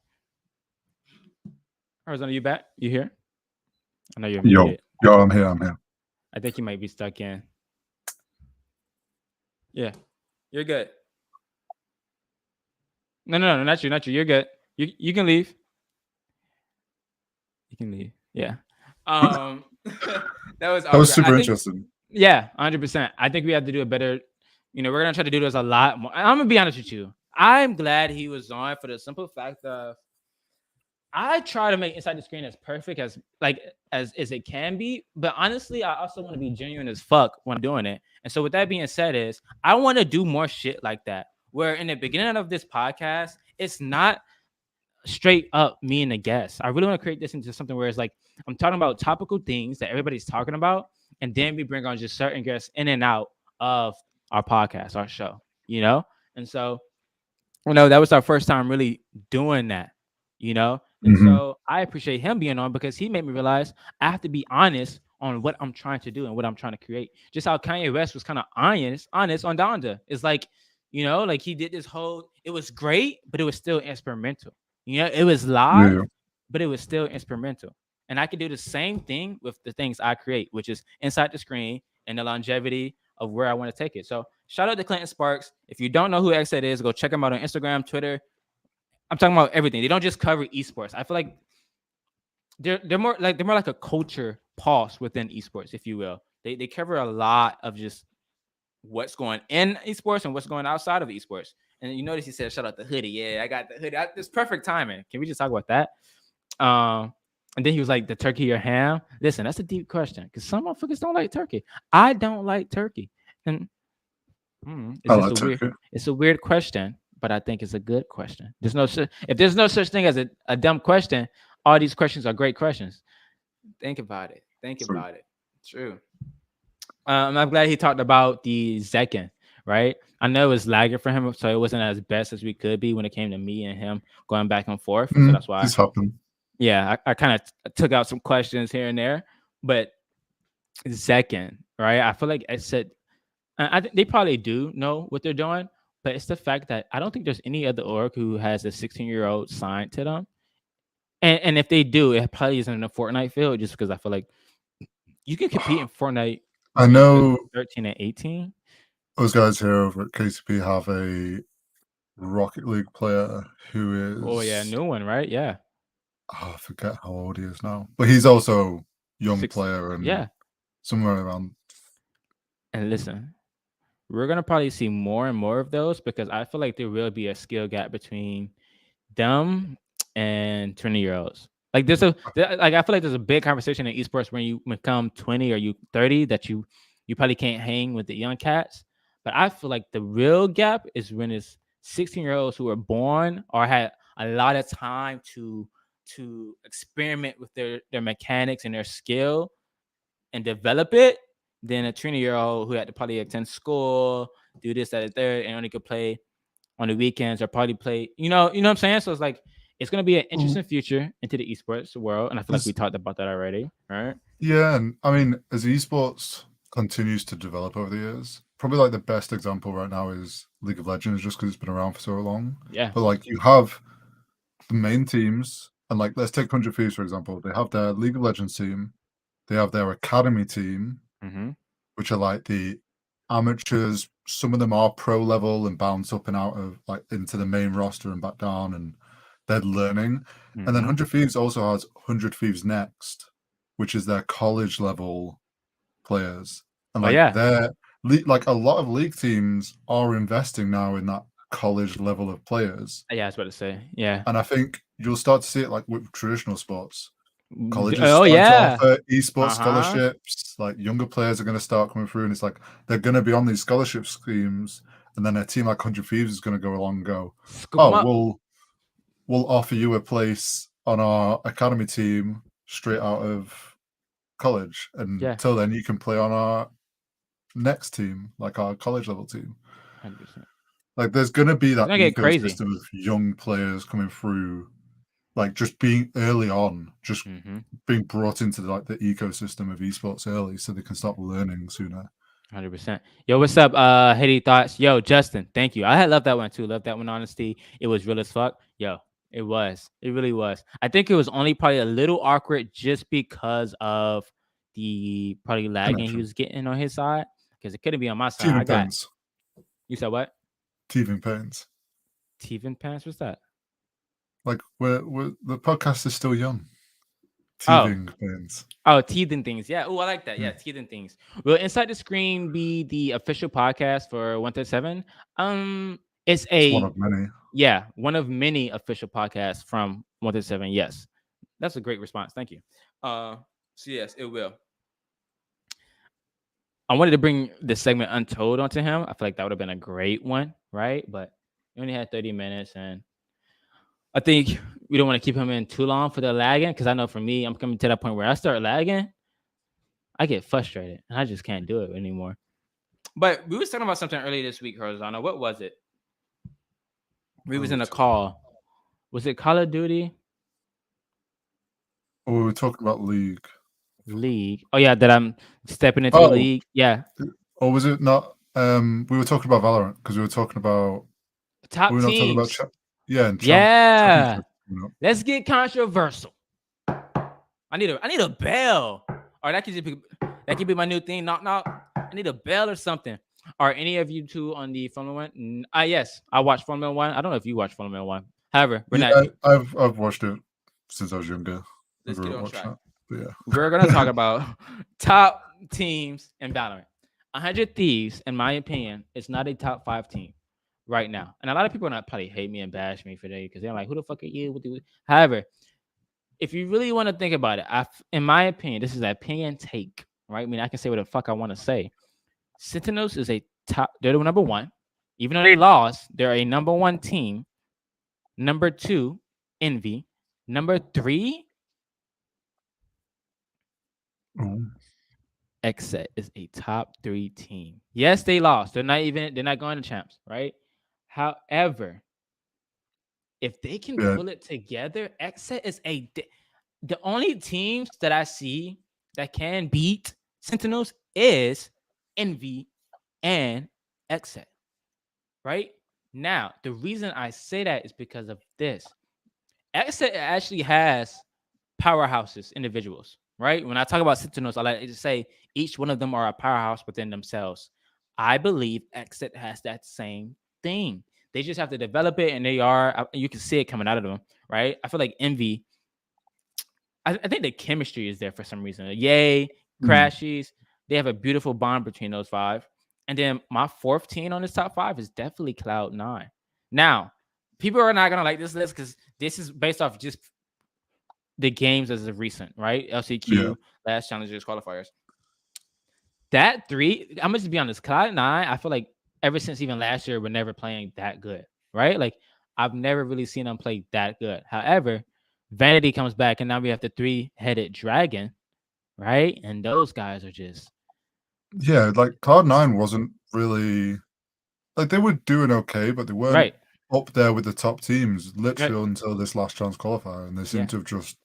S2: Hosanna, you back? You here? I know you're muted.
S8: Yo, I'm here.
S2: I think you might be stuck in. Yeah, you're good. No, not you. You're good. You can leave. You can leave. Yeah. That was
S8: super interesting.
S2: Yeah, 100%. I think we have to do a better. We're gonna try to do this a lot more. I'm gonna be honest with you. I'm glad he was on for the simple fact of I try to make Inside the Screen as perfect as it can be, but honestly, I also want to be genuine as fuck when I'm doing it. And so with that being said, I want to do more shit like that. Where in the beginning of this podcast, it's not straight up me and the guest. I really want to create this into something where it's like I'm talking about topical things that everybody's talking about, and then we bring on just certain guests in and out of our podcast, our show, And so, that was our first time really doing that, And so I appreciate him being on because he made me realize I have to be honest on what I'm trying to do and what I'm trying to create. Just how Kanye West was kind of honest on Donda. It's like, like he did this whole, it was great, but it was still experimental. It was live, but it was still experimental. And I can do the same thing with the things I create, which is inside the screen and the longevity of where I want to take it. So shout out to Clinton Sparks. If you don't know who XSET is, go check him out on Instagram, Twitter. I'm talking about everything. They don't just cover esports. I feel like they're more like a culture pulse within esports, if you will. They cover a lot of just what's going in esports and what's going outside of esports. And you notice he said, shout out the hoodie. Yeah, I got the hoodie. It's perfect timing. Can we just talk about that? And then he was like, the turkey or ham? Listen, that's a deep question because some motherfuckers don't like turkey. I don't like turkey. And it's a weird question, but I think it's a good question. If there's no such thing as a dumb question, all these questions are great questions. Think about it. True. I'm glad he talked about the Zekin, right? I know it was lagging for him, so it wasn't as best as we could be when it came to me and him going back and forth. So that's why. Yeah, I kind of took out some questions here and there, but Zekin, right? I feel like I said, I think they probably do know what they're doing, but it's the fact that I don't think there's any other org who has a 16-year-old signed to them. And if they do, it probably isn't in a Fortnite field, just because I feel like you can compete in Fortnite.
S8: I know
S2: 13 and 18.
S8: Those guys here over at KCP have a Rocket League player who is.
S2: Oh yeah, new one, right? Yeah.
S8: I forget how old he is now, but he's also a young player and somewhere around.
S2: And listen, we're gonna probably see more and more of those because I feel like there will be a skill gap between them and 20-year-olds. Like I feel like there's a big conversation in esports when you become 20 or you 30 that you probably can't hang with the young cats. But I feel like the real gap is when it's 16-year-olds who are born or had a lot of time to experiment with their mechanics and their skill and develop it, than a 20-year-old who had to probably attend school, do this, that, and third, and only could play on the weekends or probably play, you know what I'm saying? So it's like, it's going to be an interesting future into the esports world. And I feel like we talked about that already, right?
S8: Yeah. And I mean, as esports continues to develop over the years, probably like the best example right now is League of Legends, just because it's been around for so long.
S2: Yeah.
S8: But like you have the main teams, and like let's take 100 Thieves, for example. They have their League of Legends team, they have their academy team, which are like the amateurs. Some of them are pro level and bounce up and out of like into the main roster and back down, and they're learning. And then 100 Thieves also has 100 Thieves Next, which is their college level players. And they're like a lot of league teams are investing now in that college level of players.
S2: Yeah, I was about to say. Yeah.
S8: And I think you'll start to see it like with traditional sports. Colleges
S2: to
S8: offer esports scholarships. Like younger players are going to start coming through, and it's like they're going to be on these scholarship schemes, and then a team like 100 Thieves is going to go along and go, we'll offer you a place on our academy team straight out of college, and until then you can play on our next team, like our college level team.
S2: 100%.
S8: Like there's going to be that ecosystem of young players coming through. Like just being early on, just being brought into the ecosystem of esports early, so they can start learning sooner.
S2: 100%. Yo, what's up? Haiti Thoughts. Yo, Justin, thank you. I had loved that one too. Love that one. Honesty, it was real as fuck. Yo, it was. It really was. I think it was only probably a little awkward just because of the probably lagging he was getting on his side, because it couldn't be on my side. You said what?
S8: Teething pains.
S2: Teething pains. What's that?
S8: Like we're the podcast is still young. Teething things.
S2: Oh, teething things. Yeah. Oh, I like that. Yeah, teething things. Will Inside the Screen be the official podcast for 137? It's
S8: one of many.
S2: Yeah, one of many official podcasts from 137. Yes, that's a great response. Thank you. So yes, it will. I wanted to bring the segment Untold onto him. I feel like that would have been a great one, right? But we only had 30 minutes and I think we don't want to keep him in too long for the lagging, because I know for me, I'm coming to that point where I start lagging, I get frustrated and I just can't do it anymore. But we was talking about something earlier this week, Horizontal. What was it? We was in a call. Was it Call of Duty?
S8: Oh, we were talking about League.
S2: Oh yeah, that I'm stepping into the league. Yeah.
S8: Or was it not? We were talking about Valorant because we were talking about
S2: top
S8: we were not talking about
S2: teams.
S8: and
S2: Yeah. Let's get controversial. I need a bell. Or that could be my new thing. Knock knock. I need a bell or something. Are any of you two on the Formula One? Yes, I watch Formula One. I don't know if you watch Formula One. However,
S8: I've watched it since I was younger.
S2: Let's get on track.
S8: Yeah,
S2: we're gonna talk about top teams in Valorant. 100 Thieves, in my opinion, is not a top 5 team right now. And a lot of people are not probably hate me and bash me for that because they're like, "Who the fuck are you?" However, if you really want to think about it, in my opinion, this is an opinion take, right? I mean, I can say what the fuck I want to say. Sentinels is they're the number 1. Even though they lost, they're a number 1 team. Number 2, Envy. Number 3, XSET is a top 3 team. Yes, they lost. They're not going to champs, right? However, if they can pull it together, XSET is the only teams that I see that can beat Sentinels is Envy and XSET. Right? Now, the reason I say that is because of this. XSET actually has powerhouses, individuals, right? When I talk about Sentinels, I like to say each one of them are a powerhouse within themselves. I believe XSET has that same thing. They just have to develop it, and you can see it coming out of them, right? I feel like Envy, I think the chemistry is there for some reason. Yay, Crashies, they have a beautiful bond between those 5. And then my 4th team on this top 5 is definitely Cloud9. Now, people are not going to like this list because this is based off just the games as of recent, right? LCQ, last Challengers, qualifiers. That 3, I'm going to just be honest, Cloud9, I feel like ever since even last year, we're never playing that good, right? Like, I've never really seen them play that good. However, Vanity comes back, and now we have the 3-headed dragon, right? And those guys are just...
S8: Yeah, like Cloud9 wasn't really... Like, they were doing okay, but they weren't up there with the top teams, literally until this last chance qualifier, and they seem to have just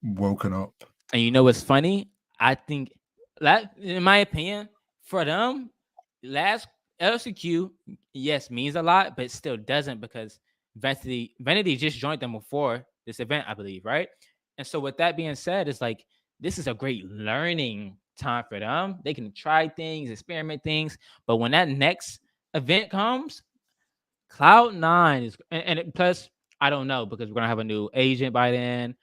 S8: woken up.
S2: And you know what's funny? I think that, in my opinion, for them, last LCQ, yes, means a lot, but it still doesn't because Vanity just joined them before this event, I believe, right? And so with that being said, it's like this is a great learning time for them. They can try things, experiment things, but when that next event comes, Cloud9 is, and plus, I don't know because we're gonna have a new agent by then.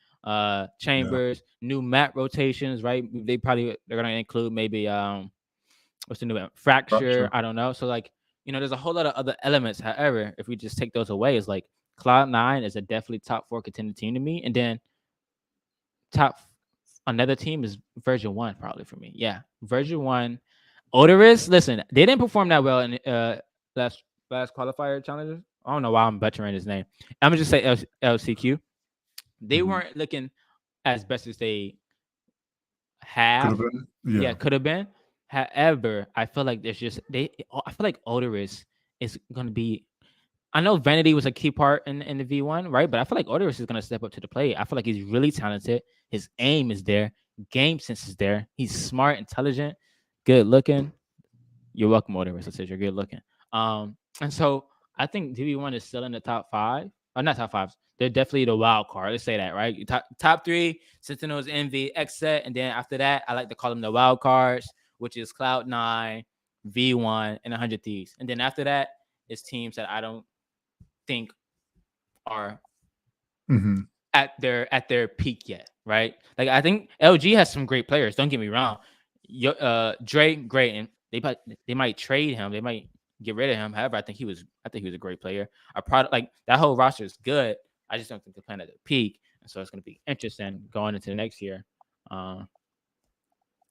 S2: Chambers, new map rotations, right? They're gonna include maybe what's the new one? Fracture. I don't know. So like, there's a whole lot of other elements. However, if we just take those away, it's like Cloud9 is a definitely top 4 contender team to me, and then another team is Version 1 probably for me. Yeah, Version 1. Odorous, listen, they didn't perform that well in last qualifier challenges. I don't know why I'm butchering his name. I'm gonna just say LCQ. They weren't looking as best as they have. Could have been. However, I feel like I feel like Odorous is gonna be. I know Vanity was a key part in the V1, right? But I feel like Odorous is gonna step up to the plate. I feel like he's really talented. His aim is there. Game sense is there. He's smart, intelligent, good looking. You're welcome, Odorous. I said you're good looking. And so I think DV1 is still in the top 5. Or not top 5. They're definitely the wild card. Let's say that, right? Top 3, Sentinels, Envy, XSET, and then after that, I like to call them the wild cards, which is Cloud9, V1, and 100 Thieves. And then after that, it's teams that I don't think are at their peak yet, right? Like I think LG has some great players. Don't get me wrong. Dre, great, and they might trade him. They might get rid of him. However, I think he was a great player. Our product, like that whole roster is good. I just don't think they're playing at the peak, and so it's going to be interesting going into the next year.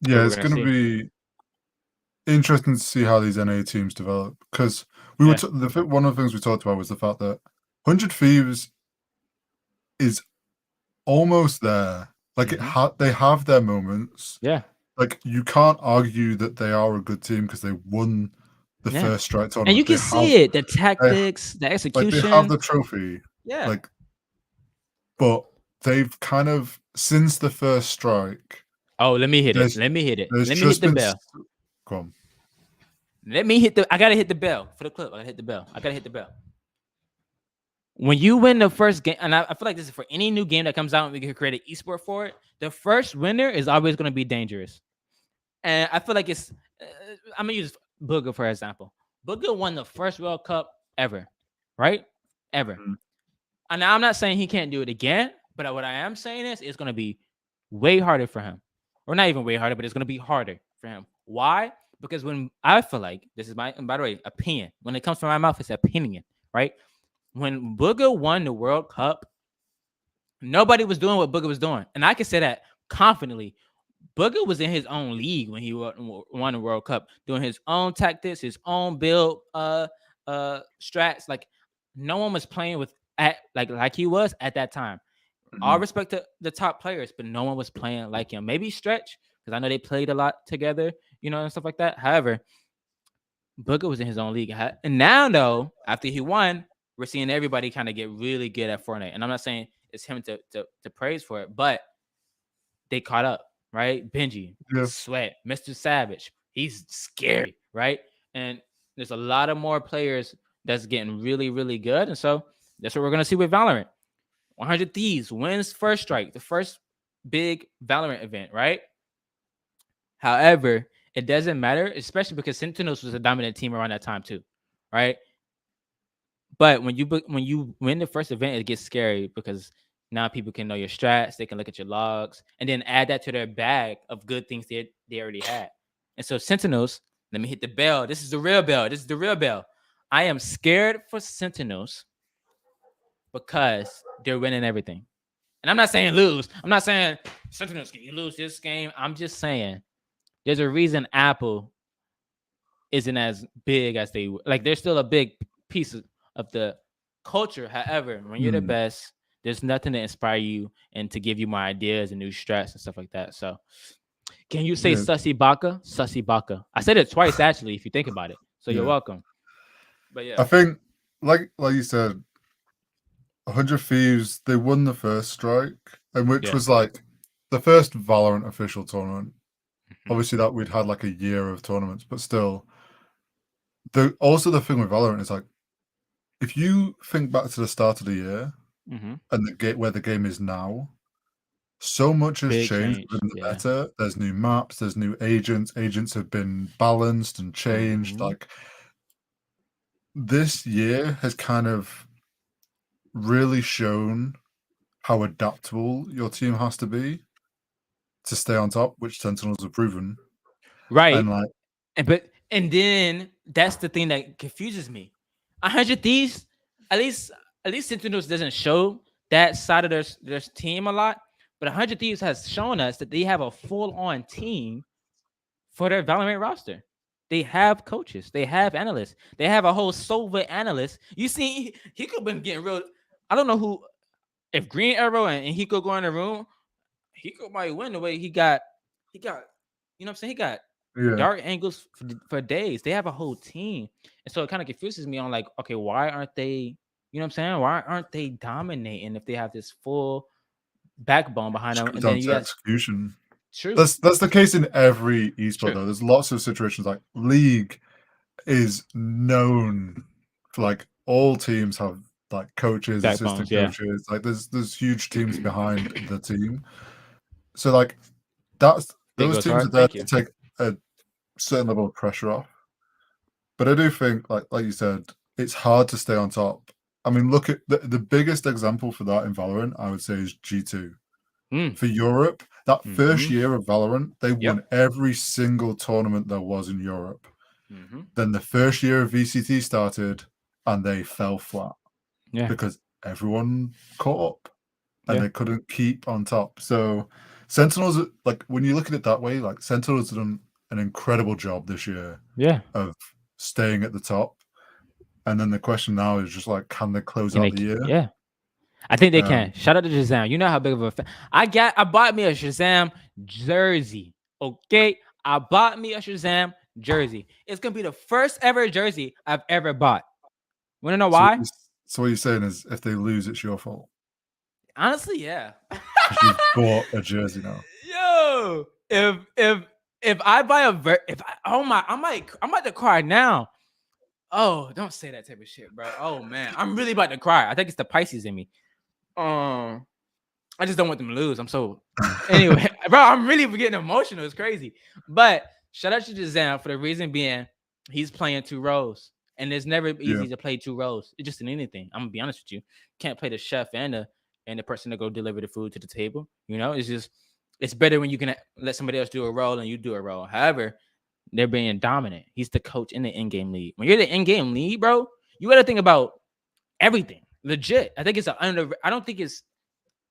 S8: It's going to be interesting to see how these NA teams develop because one of the things we talked about was the fact that 100 Thieves is almost there. Like they have their moments.
S2: Yeah.
S8: Like you can't argue that they are a good team because they won the first strike tournament.
S2: And you can see it, the tactics, the execution.
S8: Like they have the trophy.
S2: Yeah.
S8: Like, but they've kind of since the first strike.
S2: Oh, let me hit it. Let me hit it. Let me hit the bell.
S8: Go on.
S2: Let me hit I gotta hit the bell for the clip. I gotta hit the bell. I gotta hit the bell. When you win the first game, and I feel like this is for any new game that comes out and we can create an esport for it, the first winner is always going to be dangerous. And I feel like it's, I'm going to use Booger for example. Booger won the first World Cup ever, right? Ever.
S8: Mm-hmm.
S2: And I'm not saying he can't do it again, but what I am saying is it's going to be way harder for him. Or not even way harder, but it's going to be harder for him. Why? Because when I feel like, this is my, by the way, opinion. When it comes from my mouth, it's opinion, right? When Booger won the World Cup, nobody was doing what Booger was doing. And I can say that confidently. Booger was in his own league when he won the World Cup, doing his own tactics, his own build strats. Like no one was playing with like he was at that time. Mm-hmm. All respect to the top players, but no one was playing like him. Maybe Stretch, because I know they played a lot together, you know, and stuff like that. However, Booger was in his own league. And now, though, after he won, we're seeing everybody kind of get really good at Fortnite. And I'm not saying it's him to praise for it, but they caught up, right? Benji, Sweat, Mr. Savage. He's scary, right? And there's a lot of more players that's getting really, really good. And so that's what we're going to see with Valorant. 100 Thieves wins first strike, the first big Valorant event, right? However, it doesn't matter, especially because Sentinels was a dominant team around that time too, right? But when you win the first event, it gets scary because now people can know your strats, they can look at your logs, and then add that to their bag of good things they already had. And so Sentinels, let me hit the bell. This is the real bell. This is the real bell. I am scared for Sentinels because they're winning everything. And I'm not saying lose. I'm not saying Sentinels, can you lose this game? I'm just saying there's a reason Apple isn't as big as they were. Like, they're still a big piece of the culture. However, when you're the best, there's nothing to inspire you and to give you more ideas and new strats and stuff like that. So can you say Sussy Baka? Sussy Baka. I said it twice, actually, if you think about it. So you're welcome. But yeah.
S8: I think, like you said, 100 Thieves, they won the first strike, and which was like the first Valorant official tournament. Obviously, that we'd had like a year of tournaments, but still. Also, the thing with Valorant is like, if you think back to the start of the year and where the game is now, so much has changed within the meta. There's new maps, there's new agents. Agents have been balanced and changed. Like, this year has kind of really shown how adaptable your team has to be to stay on top, which Sentinels have proven.
S2: Right.
S8: And like,
S2: and then that's the thing that confuses me. 100 Thieves, at least Sentinels doesn't show that side of their team a lot, but 100 Thieves has shown us that they have a full-on team for their Valorant roster. They have coaches, they have analysts, they have a whole Sova analyst. You see, he could have been getting real. I don't know who, if Green Arrow and he could go in the room, he could might win the way he got, you know what I'm saying? He got dark angles for days. They have a whole team. And so it kind of confuses me on like, okay, why aren't they, you know what I'm saying? Why aren't they dominating if they have this full backbone behind them? And then you got
S8: execution.
S2: True.
S8: That's the case in every esport though. There's lots of situations like League is known for like all teams have like coaches, assistant coaches. Like there's huge teams behind the team. So like those teams are there to take a certain level of pressure off. But I do think, like you said, it's hard to stay on top. I mean, look at the biggest example for that in Valorant, I would say, is G2. For Europe, that first year of Valorant, they won every single tournament there was in Europe. Then the first year of VCT started, and they fell flat because everyone caught up, and they couldn't keep on top. So Sentinels, like when you look at it that way, like Sentinels have done an incredible job this year of staying at the top. And then the question now is just like, can they close out the year?
S2: Yeah. I think they can. Shout out to Shazam. You know how big of a fan. I bought me a Shazam jersey. Okay. I bought me a Shazam jersey. It's gonna be the first ever jersey I've ever bought. Wanna know why?
S8: So what you're saying is if they lose, it's your fault.
S2: Honestly, yeah.
S8: Because you've bought a jersey now.
S2: Yo, if I buy I'm about to cry now. Oh, don't say that type of shit, bro. Oh man, I'm really about to cry. I think it's the Pisces in me. I just don't want them to lose. Anyway, bro, I'm really getting emotional. It's crazy. But shout out to Shazam for the reason being he's playing two roles. And it's never easy to play two roles. It's just in anything. I'm gonna be honest with you. Can't play the chef and the person to go deliver the food to the table. You know, it's better when you can let somebody else do a role and you do a role. However, they're being dominant. He's the coach in the in-game lead. When you're the in-game lead, bro, you got to think about everything. Legit. I think it's I don't think it's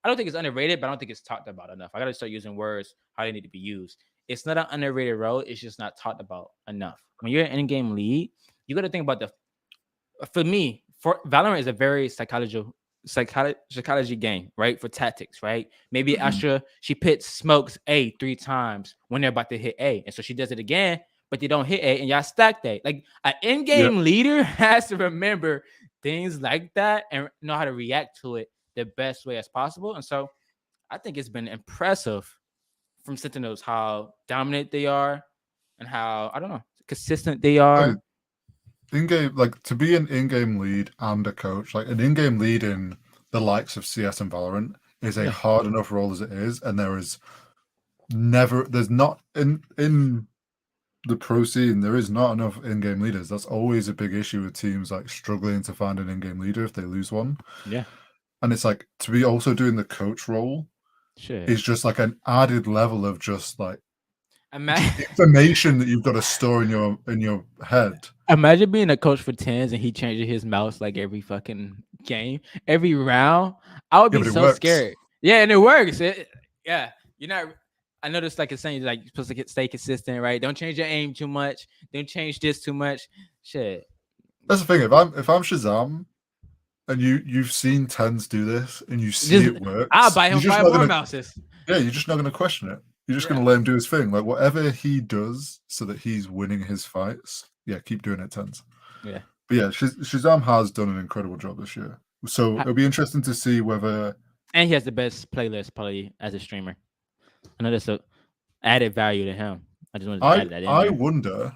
S2: underrated, but I don't think it's talked about enough. I got to start using words how they need to be used. It's not an underrated role. It's just not talked about enough. When you're an in-game lead, you got to think about for Valorant is a very psychology game, right? For tactics, right? Maybe Astra, she pits smokes A 3 times when they're about to hit A. And so she does it again, but they don't hit A and y'all stack A. Like an in-game leader has to remember things like that and know how to react to it the best way as possible. And so I think it's been impressive from Sentinels how dominant they are and how, I don't know, consistent they are.
S8: In-game, like to be an in-game lead and a coach, like an in-game lead in the likes of CS and Valorant is a hard enough role as it is, and there's not in the pro scene, there is not enough in-game leaders. That's always a big issue with teams like struggling to find an in-game leader if they lose one.
S2: Yeah.
S8: And it's like to be also doing the coach role is just like an added level of just like information that you've got to store in your head.
S2: Imagine being a coach for tens and he changing his mouse like every fucking game, every round. I would be so scared. Yeah, and it works. You're not. I noticed like it's saying like you're supposed to stay consistent, right? Don't change your aim too much. Don't change this too much. Shit.
S8: That's the thing. If I'm Shazam, and you've seen tens do this, and you see it works,
S2: I'll buy him 5 more mouses.
S8: Yeah, you're just not going to question it. You're just going to let him do his thing. Like whatever he does so that he's winning his fights, keep doing it, tens.
S2: Yeah.
S8: But yeah, Shazam has done an incredible job this year. So it'll be interesting to see whether...
S2: And he has the best playlist probably as a streamer. I know that's a added value to him. I just wanted to add that in.
S8: I wonder,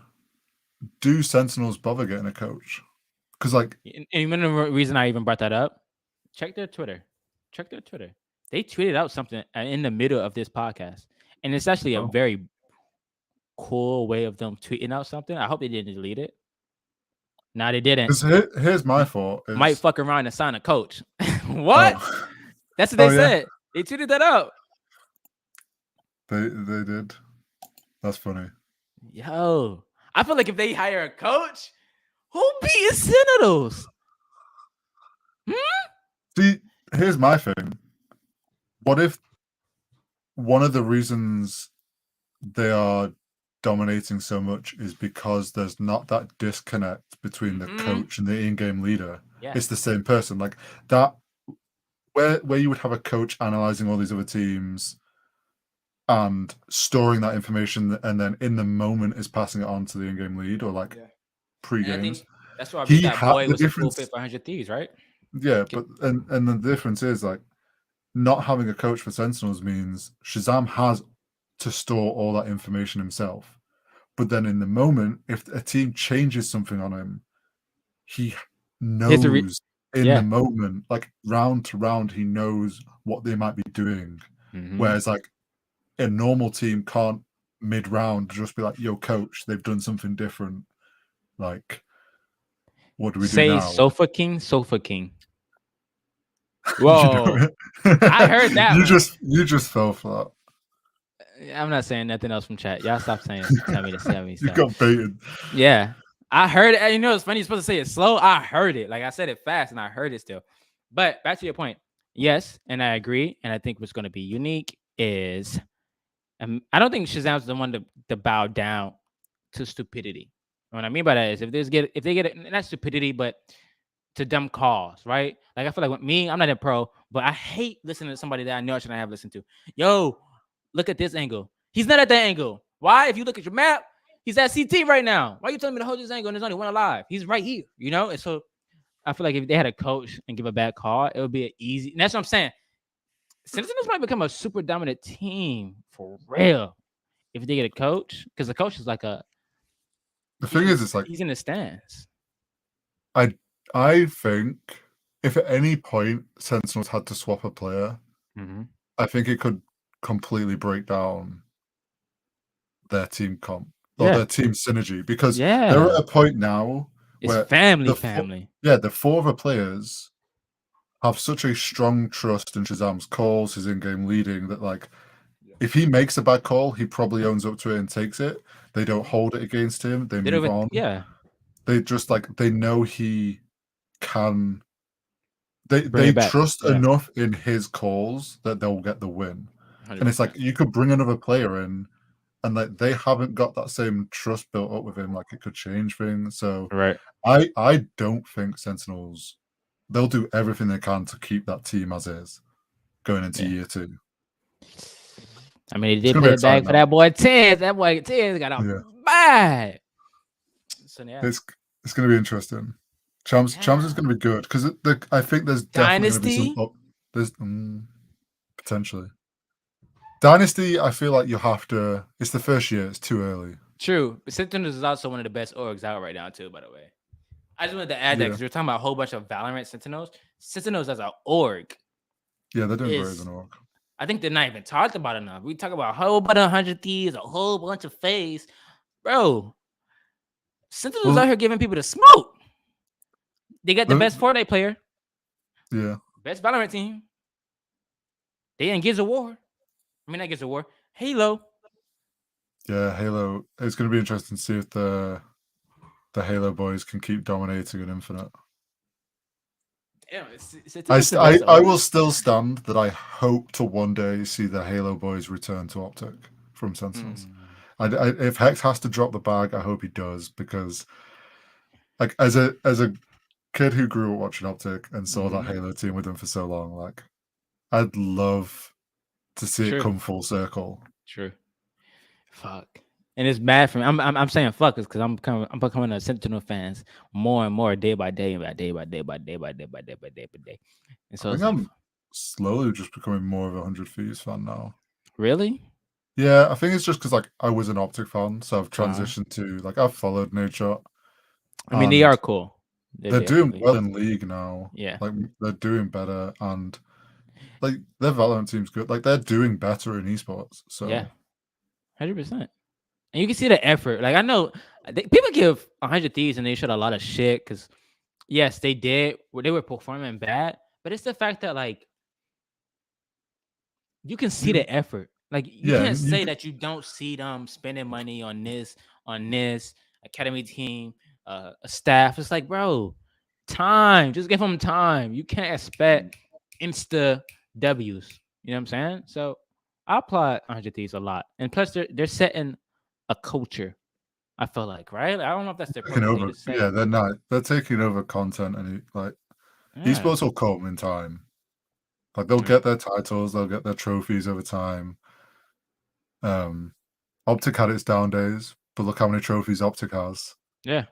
S8: do Sentinels bother getting a coach? Because like...
S2: And even the reason I even brought that up, check their Twitter. They tweeted out something in the middle of this podcast. And it's actually a very cool way of them tweeting out something. I hope they didn't delete it. No, they didn't.
S8: Here's my thought.
S2: Might fuck around and sign a coach. What? That's what they said. They tweeted that out.
S8: They did. That's funny.
S2: Yo, I feel like if they hire a coach, who beats Sentinels?
S8: See, here's my thing. What if one of the reasons they are dominating so much is because there's not that disconnect between the coach and the in-game leader? It's the same person. Like that, where you would have a coach analyzing all these other teams and storing that information, and then in the moment is passing it on to the in-game lead or like pre-games.
S2: That's why that boy was a full fit for 100 Thieves, right?
S8: Yeah, but and the difference is like not having a coach for Sentinels means Shazam has to store all that information himself. But then in the moment, if a team changes something on him, he knows in the moment, like round to round, he knows what they might be doing. Whereas like a normal team can't mid-round just be like, yo, coach, they've done something different. Like, what do we do now?
S2: Say Sofa King. Whoa. I heard that.
S8: You just fell for that.
S2: I'm not saying nothing else from chat. Y'all stop saying tell me stuff.
S8: You got baited.
S2: Yeah. I heard it. You know, it's funny. You're supposed to say it slow. I heard it. Like I said it fast and I heard it still. But back to your point. Yes, and I agree. And I think what's going to be unique is I don't think Shazam's the one to bow down to stupidity. What I mean by that is if they get not stupidity, but to dumb calls, right? Like I feel like with me, I'm not a pro, but I hate listening to somebody that I know I shouldn't have listened to. Yo, look at this angle. He's not at that angle. Why? If you look at your map, he's at CT right now. Why are you telling me to hold this angle and there's only one alive? He's right here, you know? And so I feel like if they had a coach and give a bad call, it would be an easy. And that's what I'm saying. Sentinels might become a super dominant team for real if they get a coach, because the coach is like
S8: the thing is, it's like
S2: he's in the stands.
S8: I think if at any point Sentinels had to swap a player, I think it could completely break down their team comp or their team synergy, because they're at a point now where
S2: it's family.
S8: The 4 other players have such a strong trust in Shazam's calls, his in-game leading, that like if he makes a bad call, he probably owns up to it and takes it. They don't hold it against him. They move on.
S2: Yeah.
S8: They just they know he can. They trust enough in his calls that they'll get the win. 100%. And it's like you could bring another player in, and like they haven't got that same trust built up with him. Like it could change things. So I don't think Sentinels. They'll do everything they can to keep that team as is going into year 2.
S2: I mean, they did put it back for that boy 10. That boy 10 got a bad. So
S8: it's going to be interesting. Champs is going to be good because I think there's definitely
S2: Dynasty.
S8: There's potentially Dynasty. I feel like you have to. It's the first year. It's too early.
S2: True. Sentinels is also one of the best orgs out right now too. By the way, I just wanted to add that because we're talking about a whole bunch of Valorant Sentinels. Sentinels as an org.
S8: Yeah, they're doing very as an org.
S2: I think they're not even talked about enough. We talk about a whole bunch of 100 Thieves, a whole bunch of FaZe. Bro, Sentinels out here giving people the smoke. They got the best Fortnite player.
S8: Yeah.
S2: Best Valorant team. They in Gears of War. I mean, not Gears of War. Halo.
S8: Yeah, Halo. It's going to be interesting to see if the Halo boys can keep dominating in Infinite.
S2: Damn,
S8: I will still stand that I hope to one day see the Halo boys return to Optic from Sentinels. If Hex has to drop the bag, I hope he does, because like as a kid who grew up watching Optic and saw that Halo team with them for so long, like I'd love to see it come full circle.
S2: True. Fuck. And it's bad for me. I'm saying fuck because I'm becoming a Sentinel fans more and more day by day. And so
S8: I'm slowly just becoming more of a 100 Thieves fan now.
S2: Really?
S8: Yeah, I think it's just because like I was an Optic fan, so I've transitioned to like I've followed Nadeshot.
S2: I mean, they are cool.
S8: They're doing well in League now.
S2: Yeah,
S8: like they're doing better, and like their Valorant team's good. Like they're doing better in esports. So
S2: yeah, 100%. And you can see the effort. Like I know people give 100 Thieves and they showed a lot of shit because yes, they did. They were performing bad, but it's the fact that like you can see the effort. Like you can't say that you don't see them spending money on this academy team, a staff. It's like, bro, time. Just give them time. You can't expect insta W's. You know what I'm saying? So I applaud 100 Thieves a lot, and plus they're setting a culture. I feel like, right? I don't know if that's their
S8: over. Yeah, they're not. They're taking over content, and like esports will come in time. Like they'll get their titles, they'll get their trophies over time. Optic had its down days, but look how many trophies Optic has.
S2: Yeah.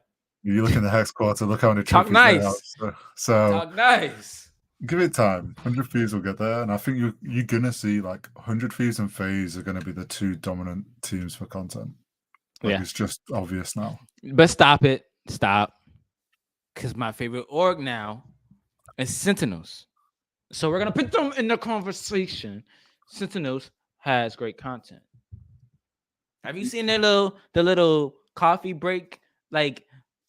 S8: You look in the Hex quarter, look how many trophies
S2: they have.
S8: So
S2: talk nice.
S8: Give it time. 100 Thieves will get there, and I think you're gonna see like 100 Thieves and FaZe are gonna be the 2 dominant teams for content. Like, it's just obvious now.
S2: But stop. Because my favorite org now is Sentinels. So we're gonna put them in the conversation. Sentinels has great content. Have you seen the little coffee break like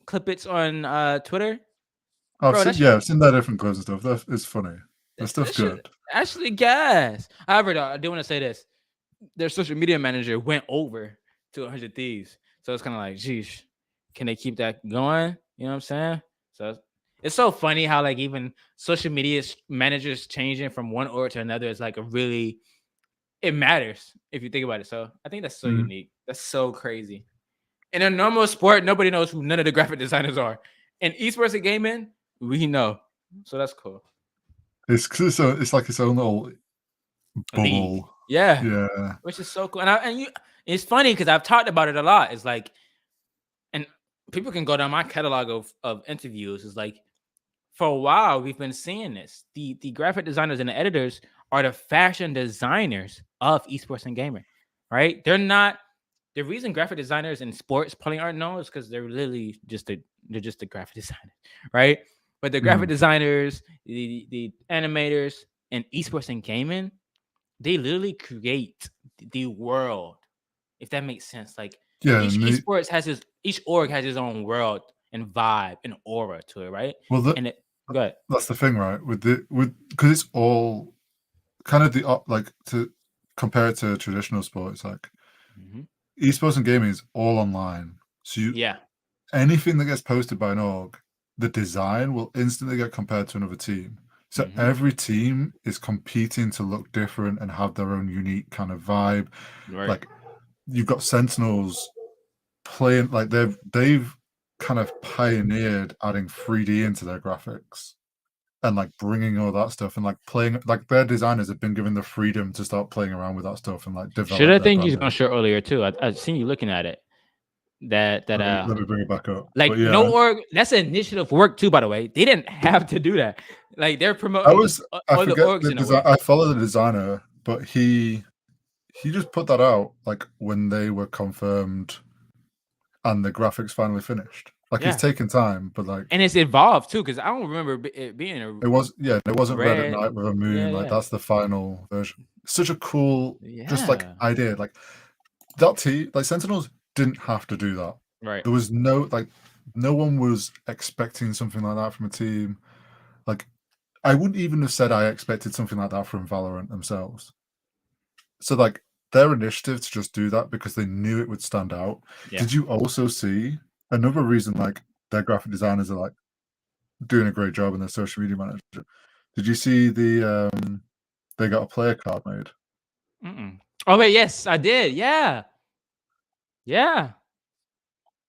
S2: clippets on Twitter?
S8: I've seen their different clips and stuff. It's funny. That stuff's good.
S2: Actually, gas. However, though, I do want to say this: their social media manager went over to 100 Thieves, so it's kind of like, geez, can they keep that going? You know what I'm saying? So it's so funny how like even social media managers changing from one org to another is like it matters if you think about it. So I think that's so unique. That's so crazy. In a normal sport, nobody knows who none of the graphic designers are. In esports and gaming, We know, so that's cool.
S8: It's like its own little
S2: League.
S8: bubble.
S2: Yeah,
S8: Yeah.
S2: which is so cool. And it's funny because I've talked about it a lot. It's like, and people can go down my catalog of interviews. It's like, for a while we've been seeing this. The graphic designers and the editors are the fashion designers of esports and gaming, right? They're not. The reason graphic designers in sports probably aren't known is because they're literally just the graphic designers, right? But the graphic designers, the animators, and esports and gaming, they literally create the world, if that makes sense. Like,
S8: Yeah,
S2: each esports has each org has its own world and vibe and aura to it, right?
S8: Well,
S2: Go ahead.
S8: that's the thing, right? Because it's all kind of like, to compare it to traditional sports, like esports and gaming is all online. So anything that gets posted by an org, the design will instantly get compared to another team. So every team is competing to look different and have their own unique kind of vibe.
S2: Right.
S8: Like, you've got Sentinels playing, like they've kind of pioneered adding 3D into their graphics and like bringing all that stuff and like playing, like their designers have been given the freedom to start playing around with that stuff and like develop.
S2: Should I think you're gonna show earlier too? I've seen you looking at it. Let
S8: me bring it back up.
S2: Like, no org, that's an initiative work too, by the way. They didn't have to do that. Like, they're promoting other orgs in a way.
S8: I follow the designer, but he just put that out like when they were confirmed and the graphics finally finished. Like, it's taken time, but like,
S2: and it's evolved too, because I don't remember it being
S8: it wasn't red at night with a moon. That's the final version. Such a cool just like idea. Like, that team, like Sentinels didn't have to do that.
S2: Right.
S8: There was no one was expecting something like that from a team. Like, I wouldn't even have said I expected something like that from Valorant themselves. So like, their initiative to just do that because they knew it would stand out. Yeah. Did you also see another reason like their graphic designers are like doing a great job in their social media manager? Did you see they got a player card made?
S2: Oh wait, yes, I did. Yeah.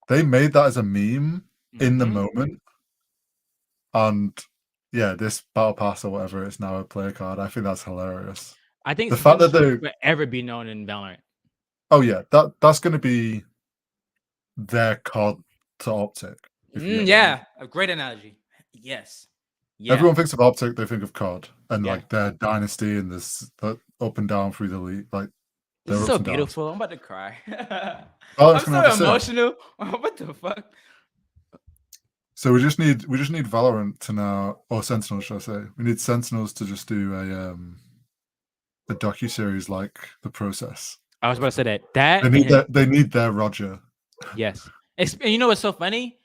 S8: They made that as a meme in the moment. And this battle pass or whatever is now a player card. I think that's hilarious.
S2: I think
S8: the fact that they
S2: will ever be known in Valorant.
S8: Oh yeah, that's going to be their COD to Optic.
S2: A great analogy. Yes. Yeah.
S8: Everyone thinks of Optic, they think of COD and like their dynasty and this up and down through the league. Like,
S2: this is so beautiful. I'm about to cry.
S8: I'm
S2: so emotional. What the fuck?
S8: So we just need Valorant to now, or Sentinels, should I say? We need Sentinels to just do a docuseries like The Process.
S2: I was about to say that.
S8: They need their Roger.
S2: Yes. And you know what's so funny?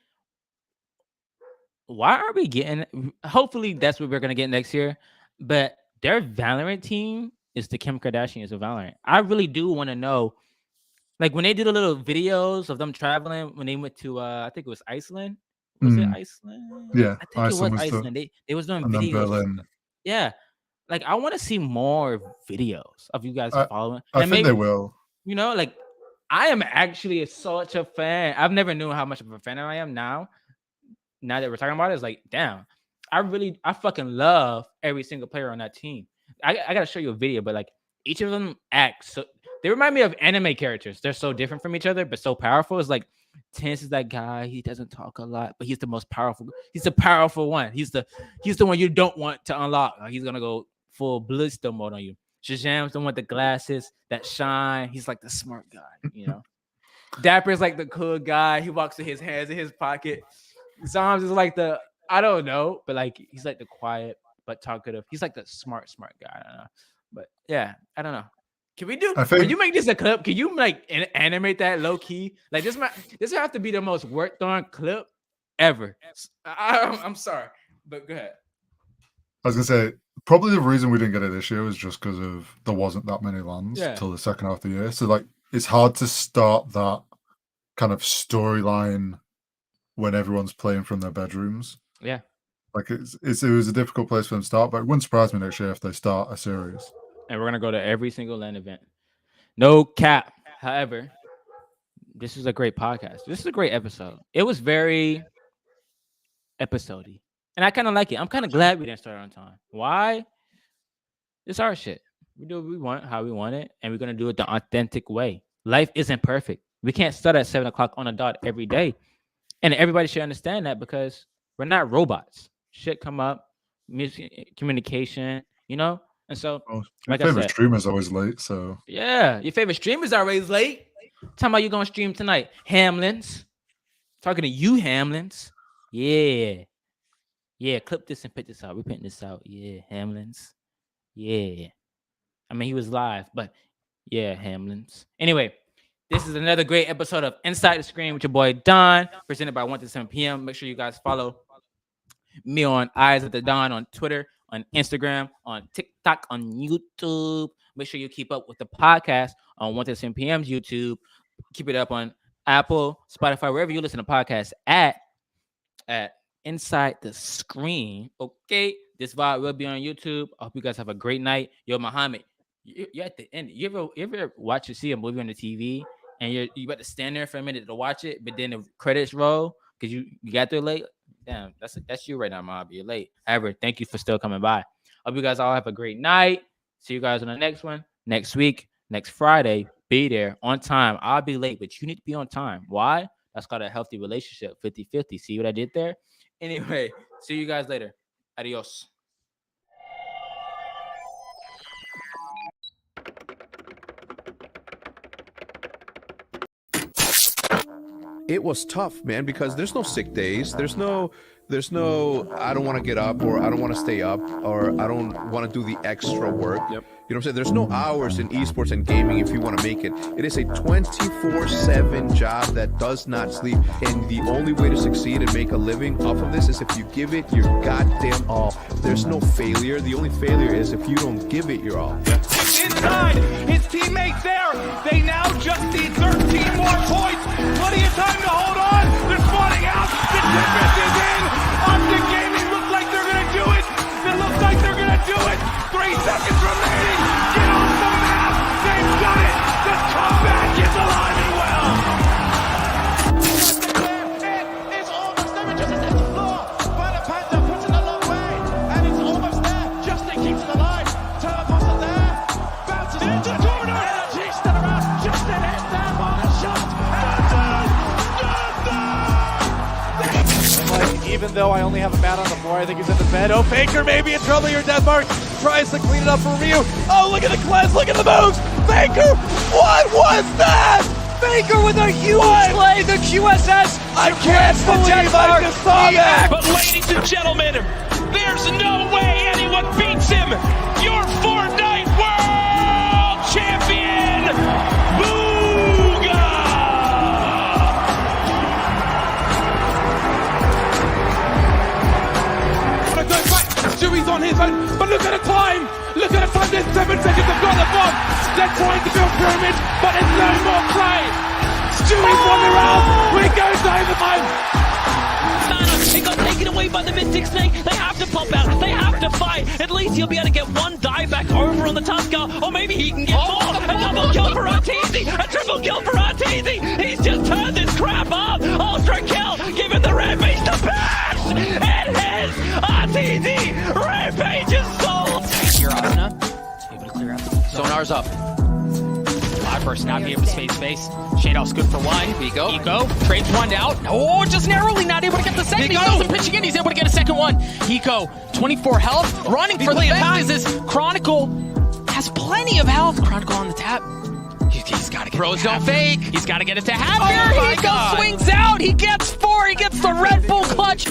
S2: Why are we getting? Hopefully that's what we're gonna get next year. But their Valorant team is the Kim Kardashians of Valorant. I really do want to know, like, when they did the little videos of them traveling when they went to I think it was Iceland. Was it Iceland?
S8: Yeah,
S2: I think Iceland it was Iceland. They was doing videos.
S8: Berlin.
S2: Yeah. Like, I want to see more videos of you guys following.
S8: I think they will.
S2: You know, like, I am actually such a fan. I've never knew how much of a fan I am now. Now that we're talking about it, it's like, damn, I fucking love every single player on that team. I gotta show you a video, but like, each of them acts so. They remind me of anime characters. They're so different from each other, but so powerful. It's like, Tense is that guy. He doesn't talk a lot, but he's the most powerful. He's the powerful one. He's the one you don't want to unlock. Like, he's gonna go full blister mode on you. Shazam's the one with the glasses that shine. He's like the smart guy, you know. Dapper's like the cool guy. He walks with his hands in his pocket. Zom's is like the, I don't know, but like, he's like the quiet but talkative. He's like the smart guy. I don't know, but yeah, I don't know. Can we do? When you make this a clip, can you like animate that low key? Like, this would have to be the most worked on clip ever. I'm sorry, but go ahead.
S8: I was gonna say, probably the reason we didn't get it this year was just because of there wasn't that many lands till the second half of the year. So like, it's hard to start that kind of storyline when everyone's playing from their bedrooms.
S2: Yeah,
S8: like it was a difficult place for them to start, but it wouldn't surprise me next year if they start a series.
S2: And we're gonna go to every single LAN event. No cap. However, this is a great podcast. This is a great episode. It was very episode-y. And I kind of like it. I'm kind of glad we didn't start on time. Why? It's our shit. We do what we want, how we want it, and we're going to do it the authentic way. Life isn't perfect. We can't start at 7 o'clock on a dot every day. And everybody should understand that because we're not robots. Shit come up, music, communication, you know? And so,
S8: my favorite streamer is always late, so.
S2: Yeah, your favorite streamer is always late. Talking about you going to stream tonight. Hamlins. Talking to you, Hamlins. Yeah. Yeah, clip this and put this out. We're putting this out. Yeah, Hamlins. Yeah. I mean, he was live, but yeah, Hamlins. Anyway, this is another great episode of Inside the Screen with your boy Don, presented by 1 to 7 p.m. Make sure you guys follow me on Eyes of the Don on Twitter, on Instagram, on TikTok, on YouTube. Make sure you keep up with the podcast on 1 to 7 p.m.'s YouTube. Keep it up on Apple, Spotify, wherever you listen to podcasts at Inside the Screen. Okay, this VOD will be on YouTube. I hope you guys have a great night. Yo, Muhammad, you're at the end. You ever see a movie on the TV and you about to stand there for a minute to watch it, but then the credits roll because you got there late? Damn, that's you right now, Mob. You're late. However, thank you for still coming by. Hope you guys all have a great night. See you guys on the next one, next week, next Friday. Be there on time. I'll be late, but you need to be on time. Why? That's called a healthy relationship, 50-50. See what I did there? Anyway, see you guys later. Adios.
S1: It was tough, man, because there's no sick days. There's no I don't want to get up, or I don't want to stay up, or I don't want to do the extra work. Yep. You know what I'm saying? There's no hours in esports and gaming if you want to make it. It is a 24/7 job that does not sleep. And the only way to succeed and make a living off of this is if you give it your goddamn all. There's no failure. The only failure is if you don't give it your all.
S3: Inside, his teammates there. They now just need 13 more points. Plenty of time to hold on. They're spawning out. The defense is in. Optic Gaming looks like they're going to do it. It looks like they're going to do it. 3 seconds remaining. Get off the map. They've done it. The comeback is alive and well.
S4: It's almost there. It just hits the floor. Violet Panther puts it a long way. And it's almost there. Justin keeps it alive. Turbo's are there. Bounces into the corner. Energy still around. Justin hits there for the shot.
S5: Even though I only have a bat on the floor, I think he's in the bed. Oh, Faker maybe in trouble here. Denmark tries to clean it up for Ryu. Oh, look at the cleanse. Look at the moves. Faker, what was that? Faker with a huge play. The QSS. I can't believe I just saw that.
S6: But ladies and gentlemen, there's no way anyone beats him. Your Fortnite World Champion, Booga!
S3: Stewie's on his own, but look at the time! Look at the time, there's 7 seconds, they've got the bomb! They're trying to build pyramids, but there's no more play! Stewie's won the round! We go to overtime!
S6: It got taken away by the Mystic Snake. They have to pop out. They have to fight. At least he'll be able to get one dive back over on the Tusker, or maybe he can get more. A double kill for Arteezy. A triple kill for Arteezy. He's just turned this crap up. Ultra kill, giving the Rampage the pass. It is Arteezy. Rampage is sold.
S7: Here, Asuna. Able to clear out. Sonar's up. Live person out here with space. Shadows good for one. Eco trades one out. Oh, just narrowly not able to get the second. He goes pitching in. He's able to get a second one. Eco, 24 health. Running for the fence is Chronicle. Has plenty of health. Chronicle on the tap. He's got to get Pros don't fake. He's got to get it to Happy. Eco swings out. He gets 4. He gets the Red Bull clutch.